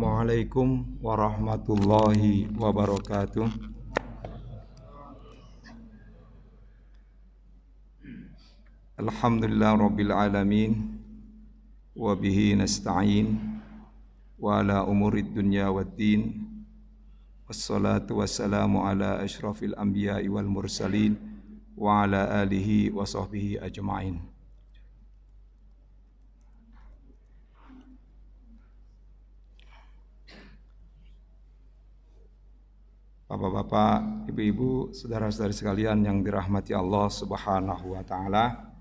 Assalamualaikum warahmatullahi wabarakatuh. Alhamdulillah rabbil alamin wa bihi nasta'in wa ala umurid dunya waddin. Wassalatu wassalamu ala asyrafil anbiya'i wal mursalin wa ala alihi wa sahbihi ajma'in. Bapak-bapak, ibu-ibu, saudara-saudari sekalian yang dirahmati Allah Subhanahu wa taala.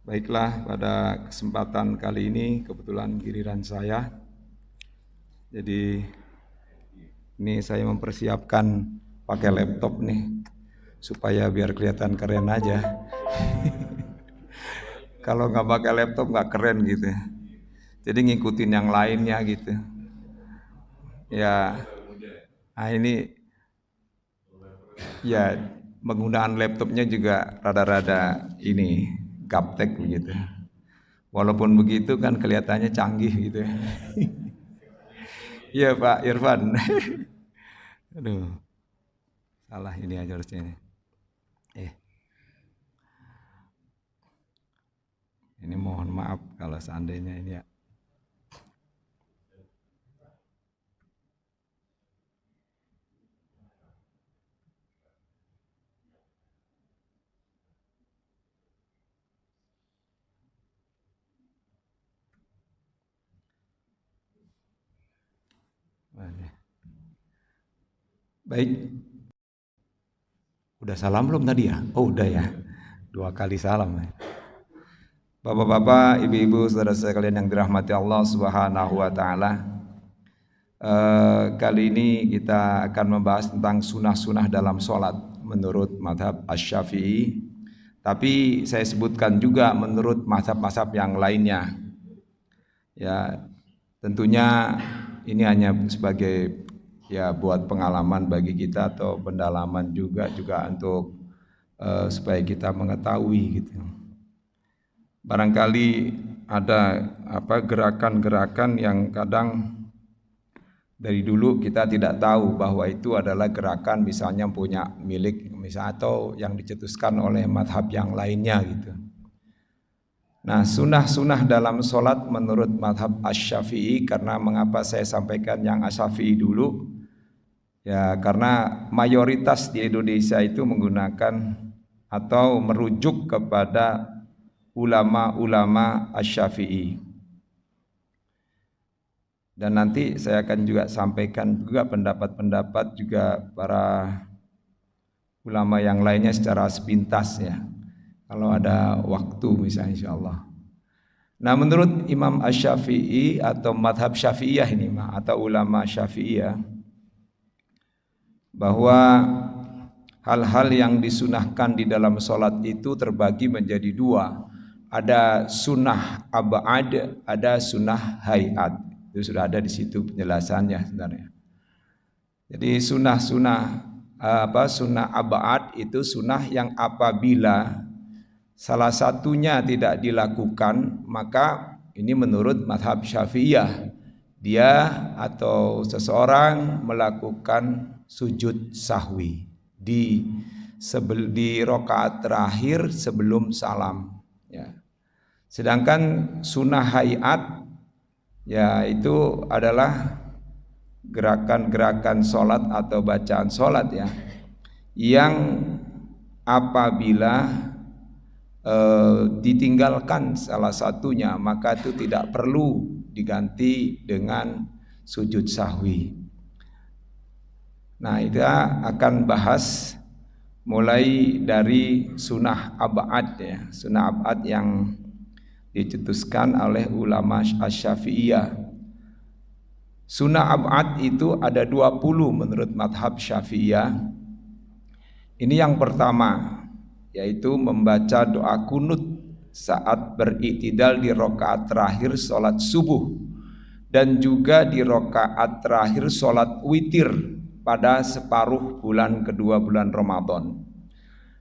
Baiklah, pada kesempatan kali ini kebetulan giliran saya. Jadi ini saya mempersiapkan pakai laptop nih supaya biar kelihatan keren aja. Kalau nggak pakai laptop nggak keren gitu. Jadi ngikutin yang lainnya gitu. Ya. Nah ini ya penggunaan laptopnya juga rada-rada ini gaptek begitu. Walaupun begitu kan kelihatannya canggih gitu. Iya Pak Irfan. Aduh, salah ini aja harusnya ini. Ini mohon maaf kalau seandainya ini ya. Baik. Udah salam belum tadi ya? Oh udah ya. 2 kali salam ya. Bapak-bapak, ibu-ibu, saudara-saudara kalian yang dirahmati Allah Subhanahu wa taala. Kali ini kita akan membahas tentang sunah-sunah dalam sholat menurut mazhab Asy-Syafi'i. Tapi saya sebutkan juga menurut mazhab-mazhab yang lainnya. Ya, tentunya ini hanya sebagai ya buat pengalaman bagi kita atau pendalaman juga untuk supaya kita mengetahui gitu. Barangkali ada gerakan-gerakan yang kadang dari dulu kita tidak tahu bahwa itu adalah gerakan misalnya punya milik misalnya atau yang dicetuskan oleh mazhab yang lainnya gitu. Nah, sunah-sunah dalam sholat menurut mazhab Asy-Syafi'i, karena mengapa saya sampaikan yang Asy-Syafi'i dulu? Ya, karena mayoritas di Indonesia itu menggunakan atau merujuk kepada ulama-ulama Asy-Syafi'i. Dan nanti saya akan juga sampaikan juga pendapat-pendapat juga para ulama yang lainnya secara sepintas ya. Kalau ada waktu misalnya insyaallah. Nah, menurut Imam Asy-Syafi'i atau mazhab Syafi'iyah ini atau ulama Syafi'iyah, bahwa hal-hal yang disunahkan di dalam sholat itu terbagi menjadi 2. Ada sunnah ab'ad, ada sunnah hayat. Itu sudah ada di situ penjelasannya sebenarnya. Jadi sunnah ab'ad itu sunnah yang apabila salah satunya tidak dilakukan, maka ini menurut mazhab Syafi'iyah, dia atau seseorang melakukan sujud sahwi di rakaat terakhir sebelum salam ya. Sedangkan sunnah hayat ya itu adalah gerakan-gerakan sholat atau bacaan sholat ya, yang apabila ditinggalkan salah satunya maka itu tidak perlu diganti dengan sujud sahwi. Nah, kita akan bahas mulai dari sunnah ab'ad ya, sunnah ab'ad yang dicetuskan oleh ulama Asy-Syafi'iyah. Sunnah ab'ad itu ada 20 menurut mazhab Syafi'iyah. Ini yang pertama, yaitu membaca doa kunut saat beriktidal di rakaat terakhir sholat subuh dan juga di rakaat terakhir sholat witir pada separuh bulan kedua bulan Ramadan.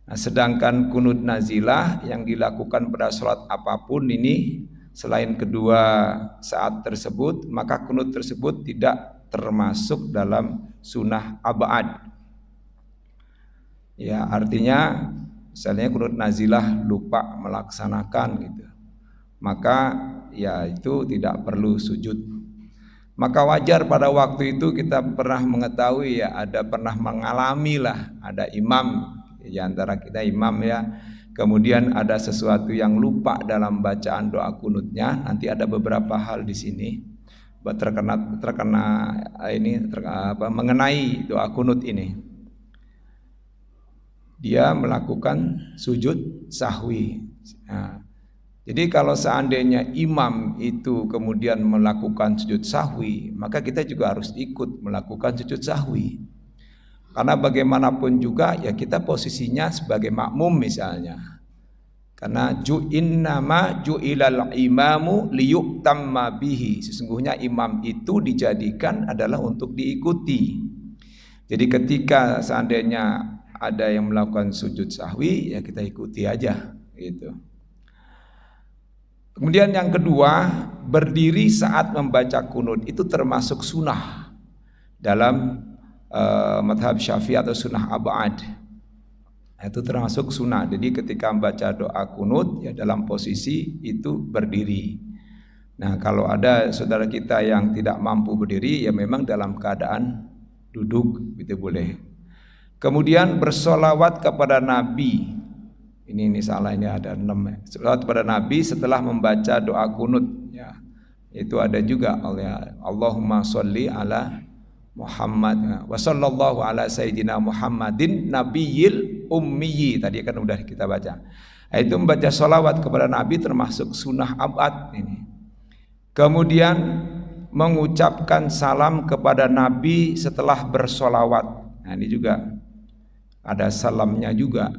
Nah, sedangkan kunut nazilah yang dilakukan pada sholat apapun ini selain kedua saat tersebut, maka kunut tersebut tidak termasuk dalam sunnah abad. Ya, artinya misalnya kunut nazilah lupa melaksanakan gitu, maka ya itu tidak perlu sujud. Maka wajar pada waktu itu kita pernah mengetahui ya, pernah mengalami lah, ada imam di antara kita imam ya, kemudian ada sesuatu yang lupa dalam bacaan doa kunutnya. Nanti ada beberapa hal di sini mengenai doa kunut ini. Dia melakukan sujud sahwi. Nah, jadi kalau seandainya imam itu kemudian melakukan sujud sahwi, maka kita juga harus ikut melakukan sujud sahwi. Karena bagaimanapun juga ya kita posisinya sebagai makmum misalnya. Karena innama ju'ilal imamu liyu'tamma bihi. Sesungguhnya imam itu dijadikan adalah untuk diikuti. Jadi ketika seandainya ada yang melakukan sujud sahwi, ya kita ikuti aja gitu. Kemudian yang kedua, berdiri saat membaca kunut itu termasuk sunnah dalam madhab Syafi'i atau sunnah abad. Itu termasuk sunnah. Jadi ketika membaca doa kunut ya dalam posisi itu berdiri. Nah, kalau ada saudara kita yang tidak mampu berdiri ya memang dalam keadaan duduk itu boleh. Kemudian bersolawat kepada Nabi. Ini salah, ini ada 6 ya. Salawat kepada Nabi setelah membaca doa kunut ya. Itu ada juga Allahumma sholli ala Muhammad wa sallallahu ala sayyidina Muhammadin nabiyil ummiyi. Tadi kan udah kita baca. Itu membaca sholawat kepada Nabi termasuk sunnah abad ini. Kemudian mengucapkan salam kepada Nabi setelah bersolawat. Nah, ini juga ada salamnya juga.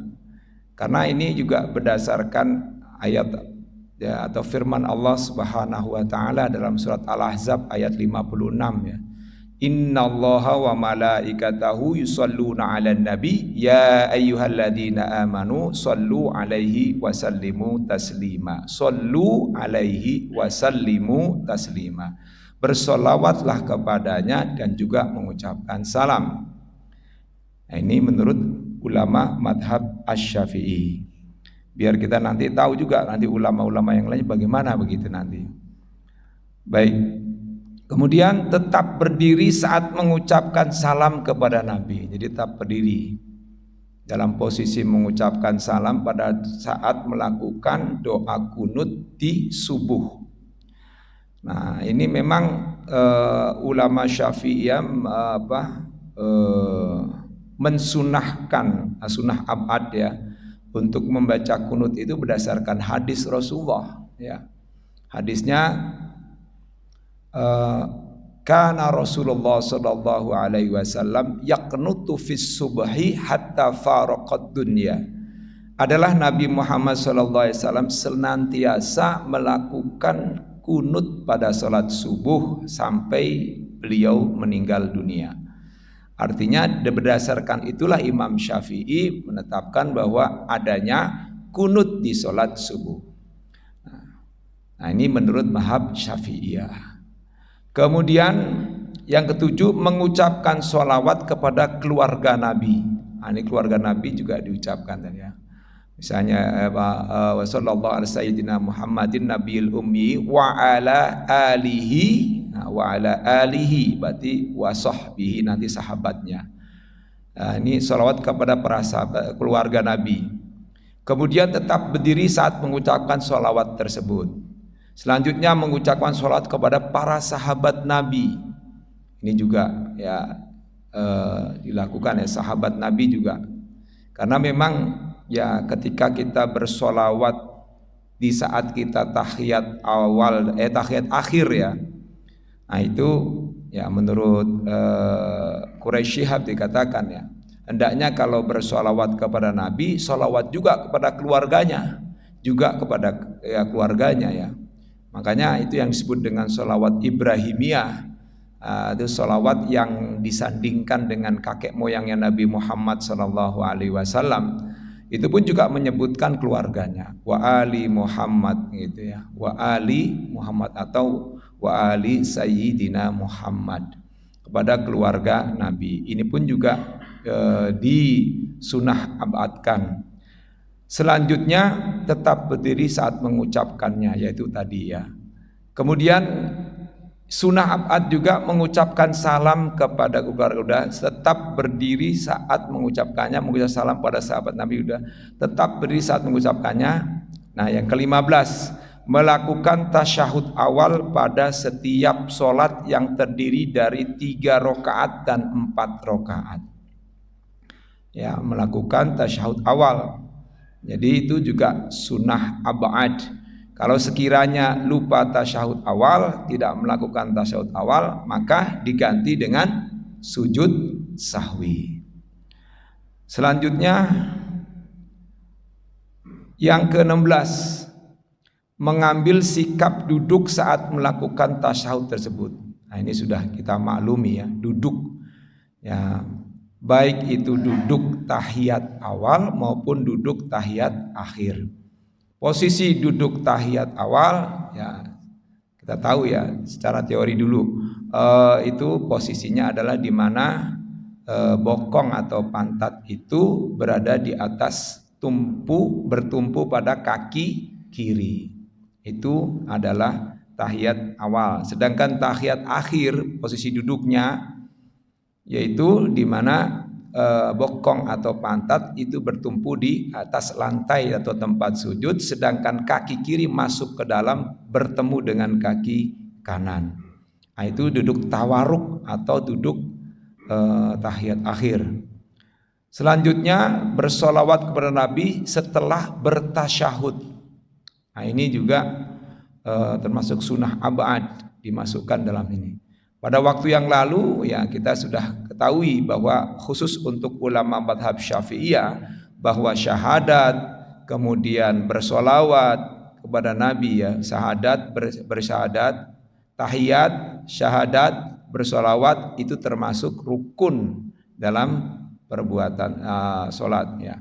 Karena ini juga berdasarkan ayat ya, atau firman Allah Subhanahu wa taala dalam surat Al-Ahzab ayat 56 ya. Innallaha wa malaikatahu yusholluna 'alan nabi ya ayyuhalladzina amanu shollu 'alaihi wa sallimu taslima. Shollu 'alaihi wa sallimu taslima. Bersolawatlah kepadanya dan juga mengucapkan salam. Nah, ini menurut ulama madhab Asy-Syafi'i. Biar kita nanti tahu juga nanti ulama-ulama yang lain bagaimana begitu nanti. Baik. Kemudian tetap berdiri saat mengucapkan salam kepada Nabi. Jadi tetap berdiri dalam posisi mengucapkan salam pada saat melakukan doa kunut di subuh. Nah, ini memang ulama Syafi'iyah mensunahkan sunnah abad ya untuk membaca kunut itu berdasarkan hadis Rasulullah ya. Hadisnya kana Rasulullah sallallahu alaihi wasallam yaqnutu fis subhi hatta faraqad dunya. Adalah Nabi Muhammad sallallahu alaihi wasallam senantiasa melakukan kunut pada salat subuh sampai beliau meninggal dunia. Artinya berdasarkan itulah Imam Syafi'i menetapkan bahwa adanya kunut di sholat subuh. Nah, ini menurut mazhab Syafi'iyah. Kemudian yang ketujuh mengucapkan sholawat kepada keluarga Nabi. Nah, ini keluarga Nabi juga diucapkan tadi ya. Misalnya wa sallallahu ala sayyidina Muhammadin nabiyil ummi wa ala alihi. Nah, wa ala alihi berarti wa sahbihi nanti sahabatnya. Nah, ini sholawat kepada para sahabat keluarga Nabi. Kemudian tetap berdiri saat mengucapkan sholawat tersebut. Selanjutnya mengucapkan sholawat kepada para sahabat Nabi. Ini juga ya dilakukan ya sahabat Nabi juga. Karena memang ya ketika kita bersolawat di saat kita tahiyat awal tahiyat akhir ya. Nah itu ya menurut Quraisy Shihab dikatakan ya, hendaknya kalau bersolawat kepada Nabi, solawat juga kepada keluarganya, juga kepada ya keluarganya ya. Makanya itu yang disebut dengan solawat Ibrahimiyah. Itu solawat yang disandingkan dengan kakek moyangnya Nabi Muhammad SAW, itu pun juga menyebutkan keluarganya, wa ali Muhammad gitu ya, wa ali Muhammad atau wa ali Sayyidina Muhammad, kepada keluarga Nabi. Ini pun juga disunah abadkan. Selanjutnya tetap berdiri saat mengucapkannya, yaitu tadi ya. Kemudian sunnah abad juga mengucapkan salam kepada keluarga, tetap berdiri saat mengucapkannya, mengucapkan salam pada sahabat Nabi udah tetap berdiri saat mengucapkannya. Nah, yang ke-15, melakukan tasyahud awal pada setiap sholat yang terdiri dari 3 rakaat dan 4 rakaat. Ya, melakukan tasyahud awal. Jadi itu juga sunnah abad. Kalau sekiranya lupa tasyahud awal, tidak melakukan tasyahud awal, maka diganti dengan sujud sahwi. Selanjutnya yang ke-16, mengambil sikap duduk saat melakukan tasyahud tersebut. Nah, ini sudah kita maklumi ya, duduk ya, baik itu duduk tahiyat awal maupun duduk tahiyat akhir. Posisi duduk tahiyat awal ya kita tahu ya secara teori dulu, itu posisinya adalah di mana bokong atau pantat itu berada di atas bertumpu pada kaki kiri. Itu adalah tahiyat awal. Sedangkan tahiyat akhir posisi duduknya yaitu di mana bokong atau pantat itu bertumpu di atas lantai atau tempat sujud, sedangkan kaki kiri masuk ke dalam bertemu dengan kaki kanan. Nah, itu duduk tawaruk atau duduk tahiyat akhir. Selanjutnya bersolawat kepada Nabi setelah bertasyahud. Nah, ini juga termasuk sunnah abad dimasukkan dalam ini. Pada waktu yang lalu ya kita sudah ketahui bahwa khusus untuk ulama madhab Syafi'iyah bahwa syahadat kemudian bersolawat kepada Nabi ya, syahadat bersyahadat, tahiyat, syahadat, bersolawat itu termasuk rukun dalam perbuatan sholat ya.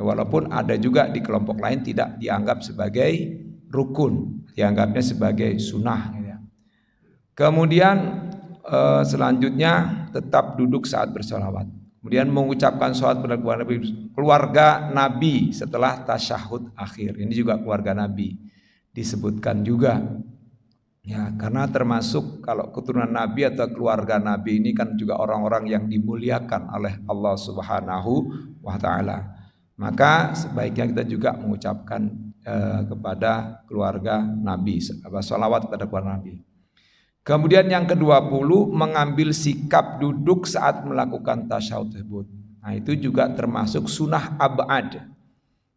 Walaupun ada juga di kelompok lain tidak dianggap sebagai rukun, dianggapnya sebagai sunnah. Kemudian selanjutnya tetap duduk saat bersolawat. Kemudian mengucapkan sholawat pada keluarga Nabi setelah tasyahud akhir. Ini juga keluarga Nabi disebutkan juga. Ya, karena termasuk kalau keturunan Nabi atau keluarga Nabi ini kan juga orang-orang yang dimuliakan oleh Allah Subhanahu wa taala. Maka sebaiknya kita juga mengucapkan kepada keluarga Nabi, sholawat kepada keluarga Nabi. Kemudian yang ke-20, mengambil sikap duduk saat melakukan tasyahud tersebut. Nah, itu juga termasuk sunnah abad.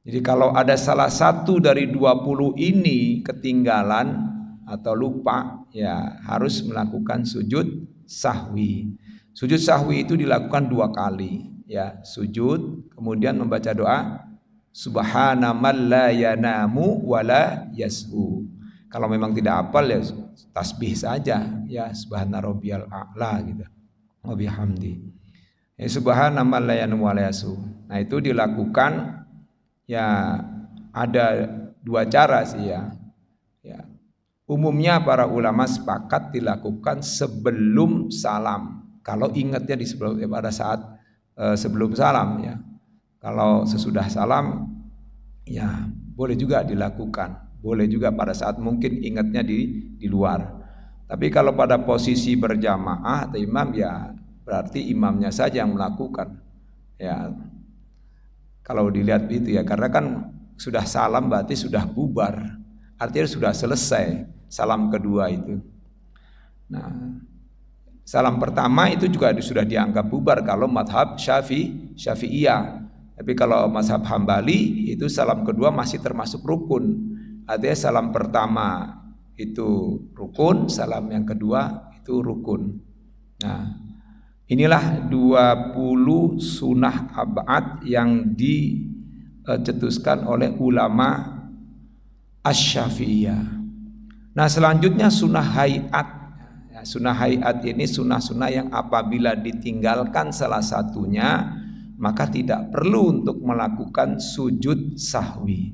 Jadi kalau ada salah satu dari 20 ini ketinggalan atau lupa, ya harus melakukan sujud sahwi. Sujud sahwi itu dilakukan 2 kali, ya, sujud kemudian membaca doa subhana man la yanamu wala yas'u. Kalau memang tidak hafal ya tasbih saja ya subhana rabbiyal a'la gitu. Wa bihamdi. Ya subhana man la yanamu wala yas'u. Nah, itu dilakukan ya ada 2 cara sih ya. Ya. Umumnya para ulama sepakat dilakukan sebelum salam. Kalau ingatnya pada saat sebelum salam ya. Kalau sesudah salam ya boleh juga dilakukan. Boleh juga pada saat mungkin ingatnya di luar. Tapi kalau pada posisi berjamaah atau imam ya berarti imamnya saja yang melakukan. Ya. Kalau dilihat itu ya, karena kan sudah salam berarti sudah bubar. Artinya sudah selesai salam kedua itu. Nah, salam pertama itu juga sudah dianggap bubar kalau madhab Syafi'iyah. Tapi kalau mazhab Hambali itu salam kedua masih termasuk rukun. Artinya salam pertama itu rukun, salam yang kedua itu rukun. Nah, inilah 20 sunnah abad yang dicetuskan oleh ulama Asy-Syafi'iyah. Nah, selanjutnya sunnah hayat. Sunnah hayat ini sunnah-sunnah yang apabila ditinggalkan salah satunya maka tidak perlu untuk melakukan sujud sahwi.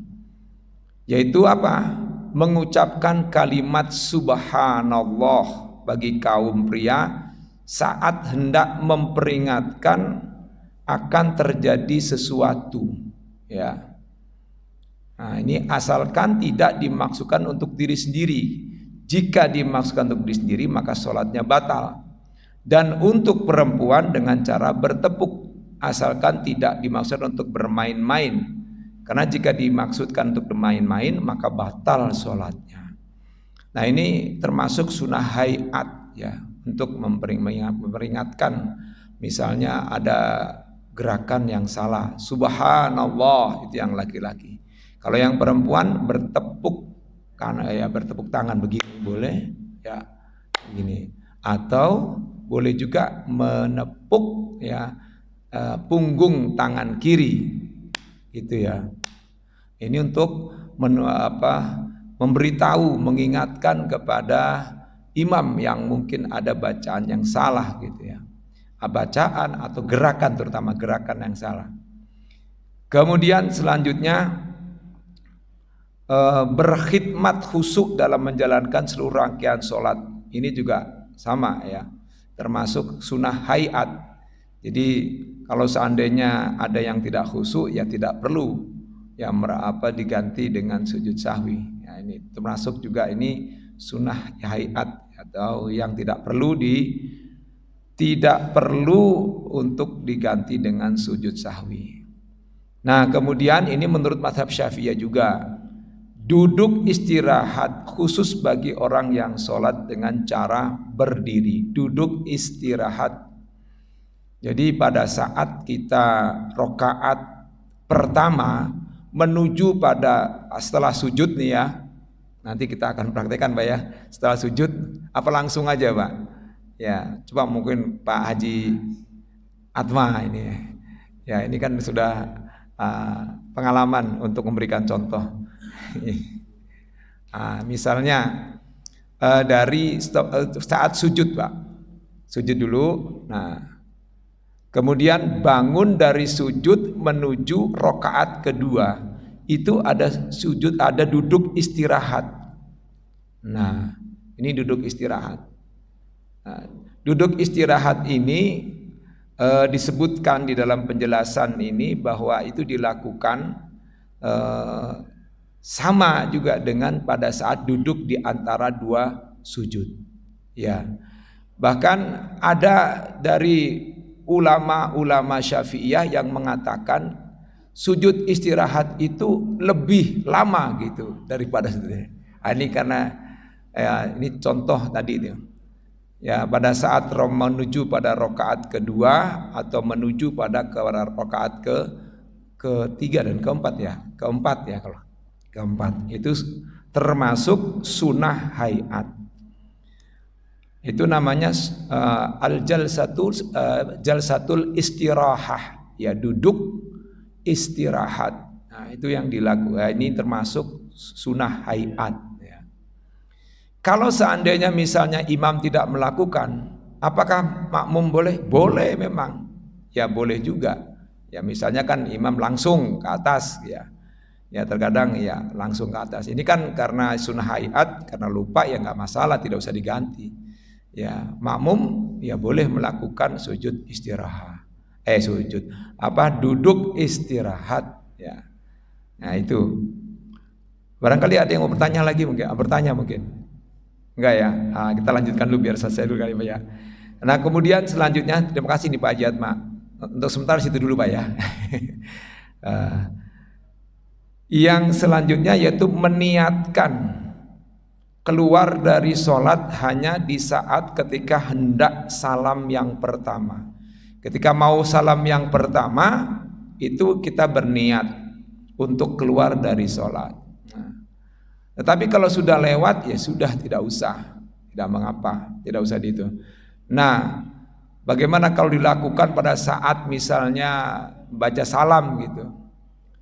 Yaitu apa? Mengucapkan kalimat subhanallah bagi kaum pria saat hendak memperingatkan akan terjadi sesuatu, ya. Nah, ini asalkan tidak dimaksudkan untuk diri sendiri. Jika dimaksudkan untuk diri sendiri, maka sholatnya batal. Dan untuk perempuan dengan cara bertepuk, asalkan tidak dimaksudkan untuk bermain-main. Karena jika dimaksudkan untuk bermain-main, maka batal sholatnya. Nah, ini termasuk sunnah hayat, ya, untuk memperingatkan. Misalnya ada gerakan yang salah, subhanallah, itu yang laki-laki. Kalau yang perempuan bertepuk, karena ya bertepuk tangan begini boleh, ya begini, atau boleh juga menepuk, ya, punggung tangan kiri, gitu ya. Ini untuk memberitahu, mengingatkan kepada imam yang mungkin ada bacaan yang salah, gitu ya, bacaan atau gerakan, terutama gerakan yang salah. Kemudian selanjutnya berkhidmat khusyuk dalam menjalankan seluruh rangkaian sholat. Ini juga sama, ya, termasuk sunnah hayat. Jadi kalau seandainya ada yang tidak khusyuk, ya tidak perlu ya diganti dengan sujud sahwi. Ya, ini termasuk juga ini sunnah hayat, atau yang tidak perlu untuk diganti dengan sujud sahwi. Nah, kemudian ini menurut mazhab Syafi'iyah juga, duduk istirahat khusus bagi orang yang sholat dengan cara berdiri. Duduk istirahat. Jadi pada saat kita rokaat pertama menuju pada setelah sujud nih, ya, nanti kita akan praktekkan Pak, ya, setelah sujud apa langsung aja Pak? Ya, coba mungkin Pak Haji Atma ini, ya, ini kan sudah pengalaman untuk memberikan contoh. Misalnya dari saat sujud Pak, sujud dulu, nah kemudian bangun dari sujud menuju rokaat kedua, itu ada sujud, ada duduk istirahat. Nah, ini duduk istirahat. Nah, duduk istirahat ini disebutkan di dalam penjelasan ini bahwa itu dilakukan sama juga dengan pada saat duduk di antara dua sujud, ya. Bahkan ada dari ulama-ulama Syafi'iyah yang mengatakan sujud istirahat itu lebih lama gitu daripada sujud. Ini karena ya, ini contoh tadi itu. Ya, pada saat menuju pada rakaat kedua atau menuju pada rakaat ketiga dan keempat, ya. Keempat, ya, kalau keempat itu termasuk sunnah hayat. Itu namanya jalsatul istirahah, ya, duduk istirahat. Nah, itu yang dilakukan. Ini termasuk sunnah hayat, ya. Kalau seandainya misalnya imam tidak melakukan, apakah makmum boleh? Boleh memang, ya, boleh juga. Ya, misalnya kan imam langsung ke atas, ya. Ya, terkadang ya langsung ke atas. Ini kan karena sunnah hayat, karena lupa ya nggak masalah, tidak usah diganti. Ya, makmum ya boleh melakukan sujud istirahat. Duduk istirahat, ya. Nah, itu. Barangkali ada yang mau bertanya lagi mungkin, Enggak, ya. Nah, kita lanjutkan dulu biar selesai dulu kali Pak, ya. Nah, kemudian selanjutnya terima kasih nih Pak Haji Atma. Untuk sementara situ dulu Pak, ya. Yang selanjutnya yaitu meniatkan keluar dari sholat hanya di saat ketika hendak salam yang pertama. Ketika mau salam yang pertama, itu kita berniat untuk keluar dari sholat. Nah, tetapi kalau sudah lewat, ya sudah, tidak usah, tidak mengapa, tidak usah itu. Nah, bagaimana kalau dilakukan pada saat misalnya baca salam gitu?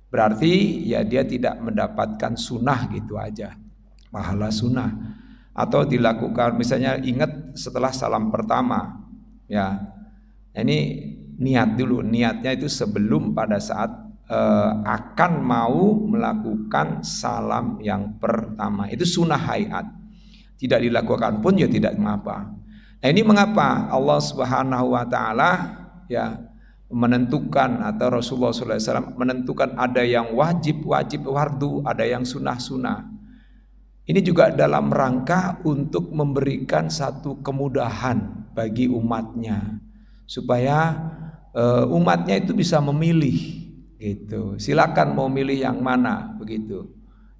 Berarti ya dia tidak mendapatkan sunnah gitu aja, pahala sunnah. Atau dilakukan misalnya ingat setelah salam pertama, ya. Ini niat dulu. Niatnya itu sebelum pada saat akan mau melakukan salam yang pertama. Itu sunnah hayat. Tidak dilakukan pun ya tidak mengapa. Nah, ini mengapa Allah Subhanahu wa taala ya menentukan, atau Rasulullah SAW menentukan ada yang wajib fardu, ada yang sunnah. Ini juga dalam rangka untuk memberikan satu kemudahan bagi umatnya, supaya umatnya itu bisa memilih gitu. Silakan mau milih yang mana begitu.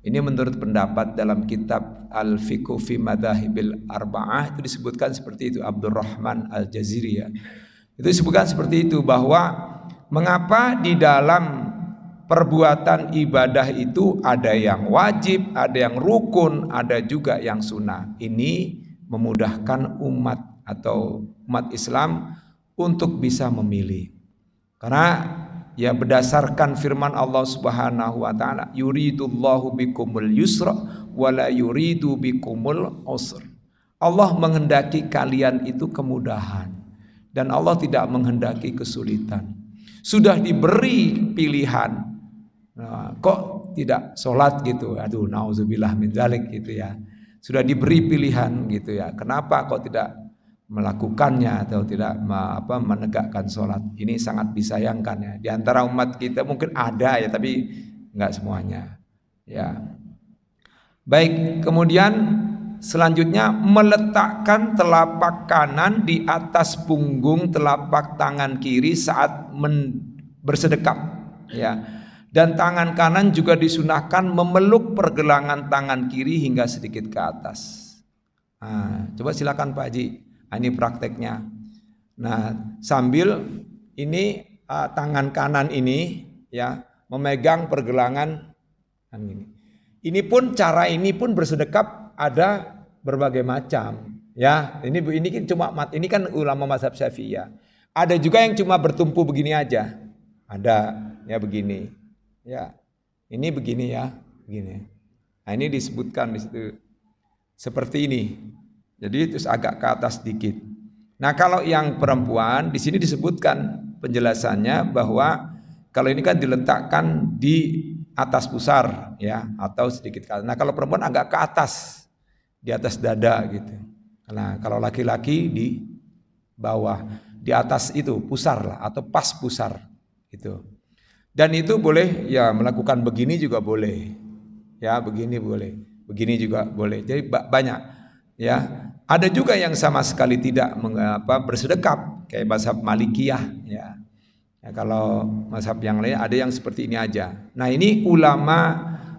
Ini menurut pendapat dalam kitab Al-Fiqh fi Madzahibil Arba'ah itu disebutkan seperti itu, Abdurrahman Al-Jaziri ya. Itu disebutkan seperti itu, bahwa mengapa di dalam perbuatan ibadah itu ada yang wajib, ada yang rukun, ada juga yang sunnah. Ini memudahkan umat atau umat Islam untuk bisa memilih. Karena ya berdasarkan firman Allah Subhanahu wa taala, yuridullahu bikumul yusra wala yuridu bikumul usra. Allah menghendaki kalian itu kemudahan, dan Allah tidak menghendaki kesulitan. Sudah diberi pilihan, nah, kok tidak sholat gitu? Aduh, nauzubillah min dzalik gitu ya. Sudah diberi pilihan gitu ya. Kenapa kok tidak melakukannya atau tidak menegakkan sholat? Ini sangat disayangkan ya. Di antara umat kita mungkin ada ya, tapi enggak semuanya. Ya. Baik, kemudian selanjutnya meletakkan telapak kanan di atas punggung telapak tangan kiri saat bersedekap ya. Dan tangan kanan juga disunahkan memeluk pergelangan tangan kiri hingga sedikit ke atas. Nah, coba silakan Pak Haji. Ini prakteknya. Nah, sambil ini tangan kanan ini ya memegang pergelangan ini. Ini pun cara ini pun bersedekap ada berbagai macam ya. Ini cuma ini kan ulama mazhab Syafi'iyah. Ada juga yang cuma bertumpu begini aja. Ada ya begini. Ya. Ini begini ya, begini. Nah, ini disebutkan di situ seperti ini. Jadi terus agak ke atas sedikit. Nah, kalau yang perempuan di sini disebutkan penjelasannya bahwa kalau ini kan diletakkan di atas pusar ya, atau sedikit ke atas. Nah, kalau perempuan agak ke atas, di atas dada gitu. Nah, kalau laki-laki di bawah, di atas itu pusar lah, atau pas pusar gitu. Dan itu boleh ya, melakukan begini juga boleh. Ya, begini boleh. Begini juga boleh. Jadi banyak ya. Ada juga yang sama sekali tidak bersedekap kayak mazhab Malikiyah ya. Ya, kalau mazhab yang lain ada yang seperti ini aja. Nah, ini ulama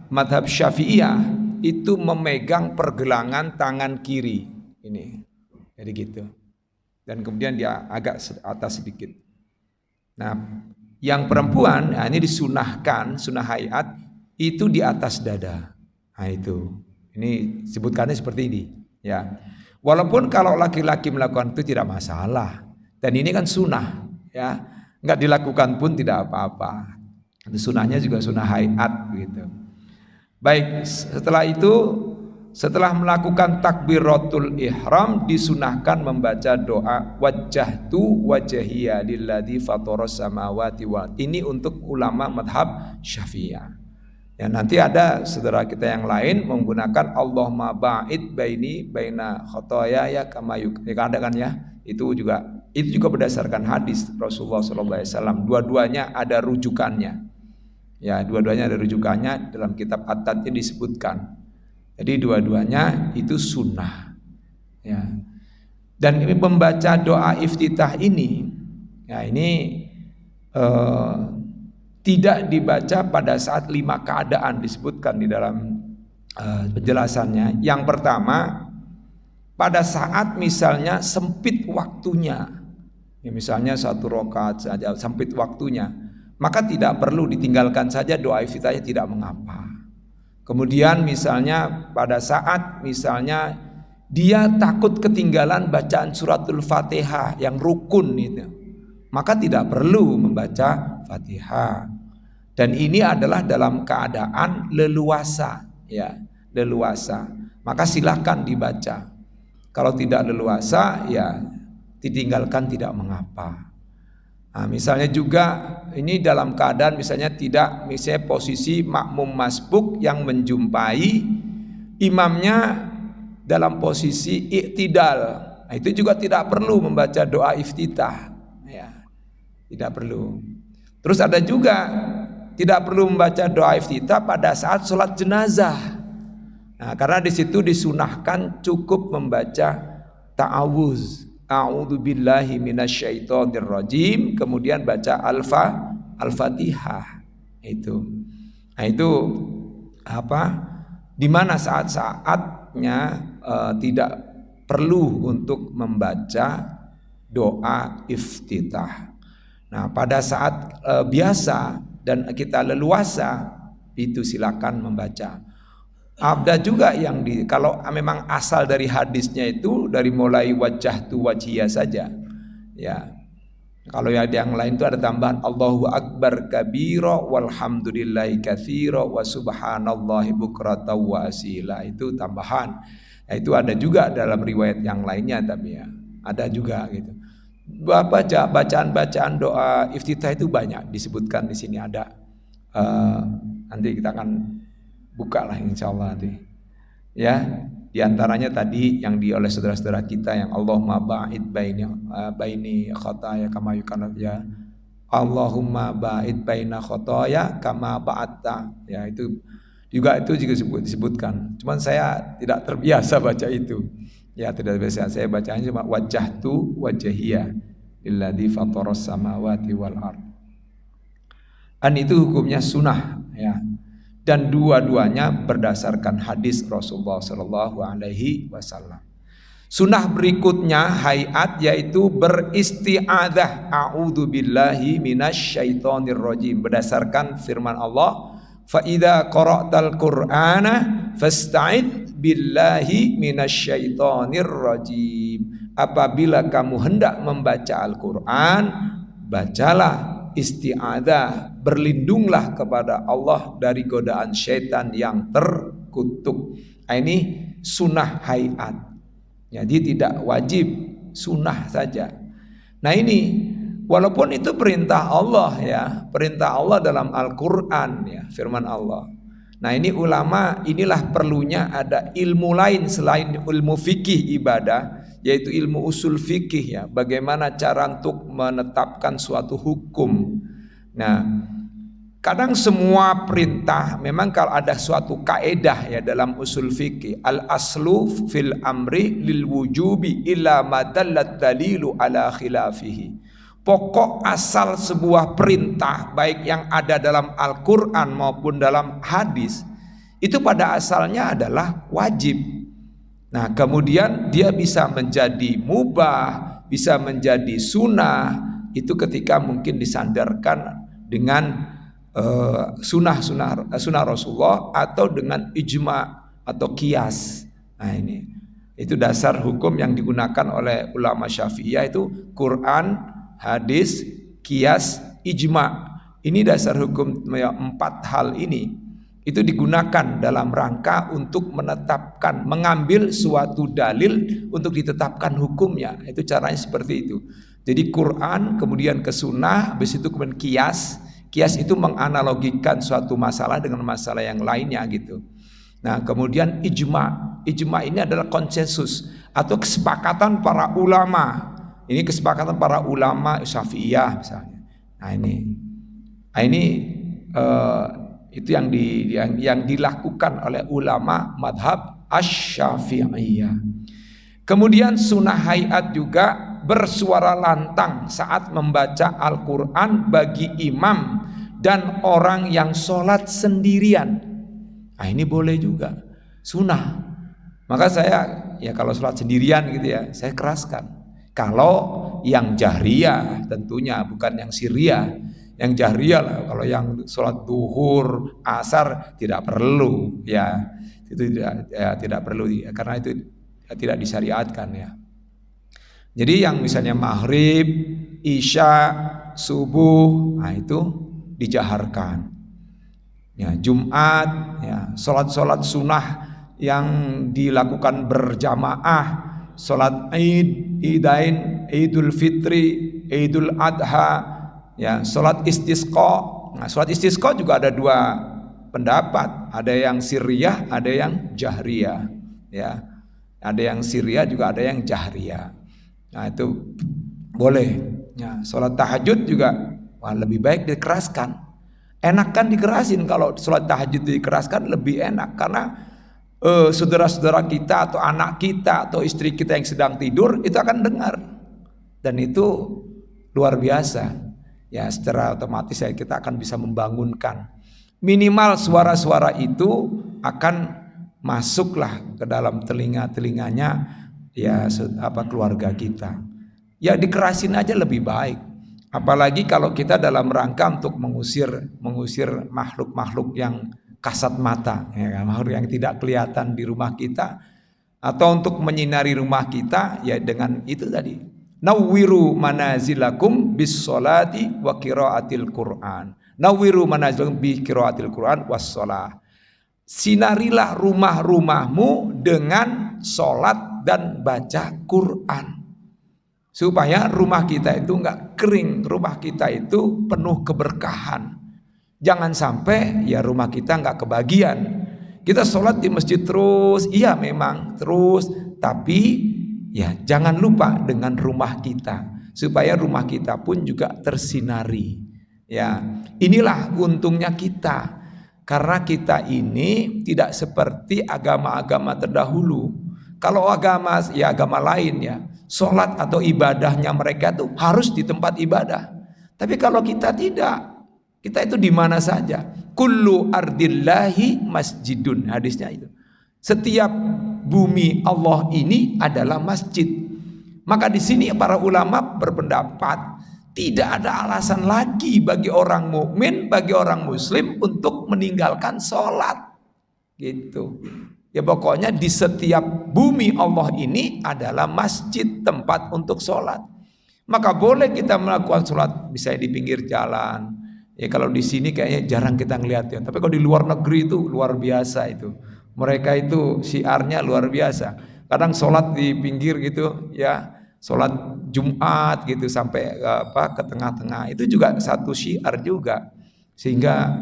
mazhab Syafi'iyah itu memegang pergelangan tangan kiri ini. Jadi gitu. Dan kemudian dia agak atas sedikit. Nah, yang perempuan, nah ini disunahkan, sunnah hayat itu di atas dada. Nah itu, ini sebutkannya seperti ini, ya. Walaupun kalau laki-laki melakukan itu tidak masalah, dan ini kan sunnah, ya, nggak dilakukan pun tidak apa-apa. Sunnahnya juga sunnah hayat, gitu. Baik, setelah itu, setelah melakukan takbiratul ihram disunahkan membaca doa wajjahtu wajhiya lilladzi fataras samawati wal. Ini untuk ulama madhab Syafi'iyah. Ya, nanti ada saudara kita yang lain menggunakan Allahumma ba'id baini baina khotoyaya kama ada kan ya. Itu juga berdasarkan hadis Rasulullah SAW. Dua-duanya ada rujukannya. Ya, dua-duanya ada rujukannya dalam kitab At-Tathir disebutkan. Jadi dua-duanya itu sunnah ya. Dan ini membaca doa iftitah ini ya, ini tidak dibaca pada saat 5 keadaan disebutkan di dalam penjelasannya. Yang pertama, pada saat misalnya sempit waktunya ya, misalnya 1 rakaat saja sempit waktunya, maka tidak perlu ditinggalkan saja doa iftitahnya, tidak mengapa. Kemudian misalnya pada saat misalnya dia takut ketinggalan bacaan suratul Fatihah yang rukun itu, maka tidak perlu membaca Fatihah. Dan ini adalah dalam keadaan leluasa ya, leluasa. Maka silakan dibaca. Kalau tidak leluasa ya ditinggalkan tidak mengapa. Nah, misalnya juga ini dalam keadaan misalnya posisi makmum masbuk yang menjumpai imamnya dalam posisi i'tidal. Nah, itu juga tidak perlu membaca doa iftitah, ya, tidak perlu. Terus ada juga tidak perlu membaca doa iftitah pada saat sholat jenazah. Nah, karena di situ disunahkan cukup membaca ta'awuz, a'udzu billahi minasyaitonir rajim, kemudian baca Al-Fatihah. Itu. Nah, itu apa? Di mana saat-saatnya tidak perlu untuk membaca doa iftitah. Nah, pada saat biasa dan kita leluasa itu silakan membaca. Ada juga yang kalau memang asal dari hadisnya itu dari mulai wajah tu wajhiyah saja, ya. Kalau yang lain itu ada tambahan Allahu Akbar kabira walhamdulillahi katsira wa subhanallahi bukratan wa asila, itu tambahan. Nah, itu ada juga dalam riwayat yang lainnya, tapi ya ada juga gitu. Bacaan-bacaan doa iftitah itu banyak disebutkan di sini ada. Nanti kita akan buka lah insyaallah nanti. Ya, diantaranya tadi yang oleh saudara-saudara kita yang Allahumma ba'id baini khotaya kama yukana, ya. Allahumma ba'id baina khotaya kama ba'atta. Ya, itu juga disebutkan. Cuman saya tidak terbiasa baca itu. Ya, tidak biasa. Saya bacanya cuma wajjahtu wajhiyah lilladzi fataras samawati wal ard. Dan itu hukumnya sunnah, ya. Dan dua-duanya berdasarkan hadis Rasulullah Shallallahu Alaihi Wasallam. Sunnah berikutnya hayat yaitu beristi'adzah, a'udzu billahi minasyaitonir rajim, berdasarkan firman Allah, fa idza qara'tal qur'ana fasta'id billahi minasyaitonir rajim. Apabila kamu hendak membaca Al-Qur'an, bacalah isti'adzah, berlindunglah kepada Allah dari godaan syaitan yang terkutuk. Ini sunnah hayat, jadi tidak wajib, sunnah saja. Nah, ini walaupun itu perintah Allah, ya, perintah Allah dalam Al-Quran, ya, firman Allah. Nah, ini ulama, inilah perlunya ada ilmu lain selain ilmu fikih ibadah, yaitu ilmu usul fikih, ya, bagaimana cara untuk menetapkan suatu hukum. Nah, kadang semua perintah memang kalau ada suatu kaedah, ya, dalam usul fikih, al aslu fil amri lil wujubi illa ma dallat dalilu ala khilafihi. Pokok asal sebuah perintah baik yang ada dalam Al-Quran maupun dalam hadis itu pada asalnya adalah wajib. Nah, kemudian dia bisa menjadi mubah, bisa menjadi sunnah, itu ketika mungkin disandarkan dengan sunnah Rasulullah atau dengan ijma atau qiyas. Nah, ini itu dasar hukum yang digunakan oleh ulama Syafi'iyah, itu Quran, hadis, qiyas, ijma. Ini dasar hukum, empat hal ini itu digunakan dalam rangka untuk menetapkan, mengambil suatu dalil untuk ditetapkan hukumnya. Itu caranya seperti itu. Jadi Quran, kemudian ke sunnah, habis itu kemudian qiyas. Qiyas itu menganalogikan suatu masalah dengan masalah yang lainnya gitu. Nah, kemudian ijma. Ijma ini adalah konsensus atau kesepakatan para ulama. Ini kesepakatan para ulama Syafi'iyah misalnya. Nah, ini itu yang dilakukan oleh ulama madhab Asy-Syafi'iyah. Kemudian sunnah hayat juga bersuara lantang saat membaca Al-Quran bagi imam dan orang yang sholat sendirian. Nah, ini boleh juga, sunnah. Maka saya, ya, kalau sholat sendirian gitu, ya, saya keraskan. Kalau yang jahriyah tentunya, bukan yang sirriyah. Yang jahriyah lah, kalau yang sholat duhur, asar tidak perlu, ya, itu tidak perlu, ya, karena itu tidak disyariatkan, ya. Jadi yang misalnya maghrib, isya, subuh, nah itu dijaharkan. Ya, Jumat, ya, sholat sunnah yang dilakukan berjamaah, sholat Id, Idain, Idul Fitri, Idul Adha, Ya, sholat istisqa. Nah, sholat istisqa juga ada dua pendapat. Ada yang sirriyah, ada yang jahriyah. Ya, ada yang sirriyah juga ada yang jahriyah. Nah, itu boleh. Ya, sholat tahajud juga lebih baik dikeraskan. Enak kan dikerasin. Kalau sholat tahajud dikeraskan lebih enak karena saudara-saudara kita atau anak kita atau istri kita yang sedang tidur itu akan dengar, dan itu luar biasa. Ya, secara otomatis kita akan bisa membangunkan. Minimal suara-suara itu akan masuklah ke dalam telinganya ya keluarga kita. Ya dikerasin aja lebih baik. Apalagi kalau kita dalam rangka untuk mengusir makhluk-makhluk yang kasat mata, ya, makhluk yang tidak kelihatan di rumah kita, atau untuk menyinari rumah kita ya dengan itu tadi. Nawwiru manazilakum bis sholati wa qiraatil Qur'an. Nawwiru manazilakum bi qiraatil Qur'an was shalah. Sinarilah rumah-rumahmu dengan sholat dan baca Quran, supaya rumah kita itu enggak kering, rumah kita itu penuh keberkahan. Jangan sampai ya rumah kita enggak kebagian. Kita sholat di masjid terus, iya memang terus, tapi ya jangan lupa dengan rumah kita, supaya rumah kita pun juga tersinari. Ya, inilah untungnya kita, karena kita ini tidak seperti agama-agama terdahulu. Kalau agama lain ya, sholat atau ibadahnya mereka tuh harus di tempat ibadah. Tapi kalau kita tidak, kita itu di mana saja. Kullu ardillahi masjidun, hadisnya itu. Setiap bumi Allah ini adalah masjid. Maka di sini para ulama berpendapat tidak ada alasan lagi bagi orang mukmin, bagi orang muslim untuk meninggalkan sholat. Gitu. Ya pokoknya di setiap bumi Allah ini adalah masjid, tempat untuk sholat. Maka boleh kita melakukan sholat bisa di pinggir jalan. Ya kalau di sini kayaknya jarang kita ngeliat ya. Tapi kalau di luar negeri itu luar biasa itu. Mereka itu syiarnya luar biasa. Kadang sholat di pinggir gitu ya, sholat Jumat gitu sampai ke tengah-tengah. Itu juga satu syiar juga. Sehingga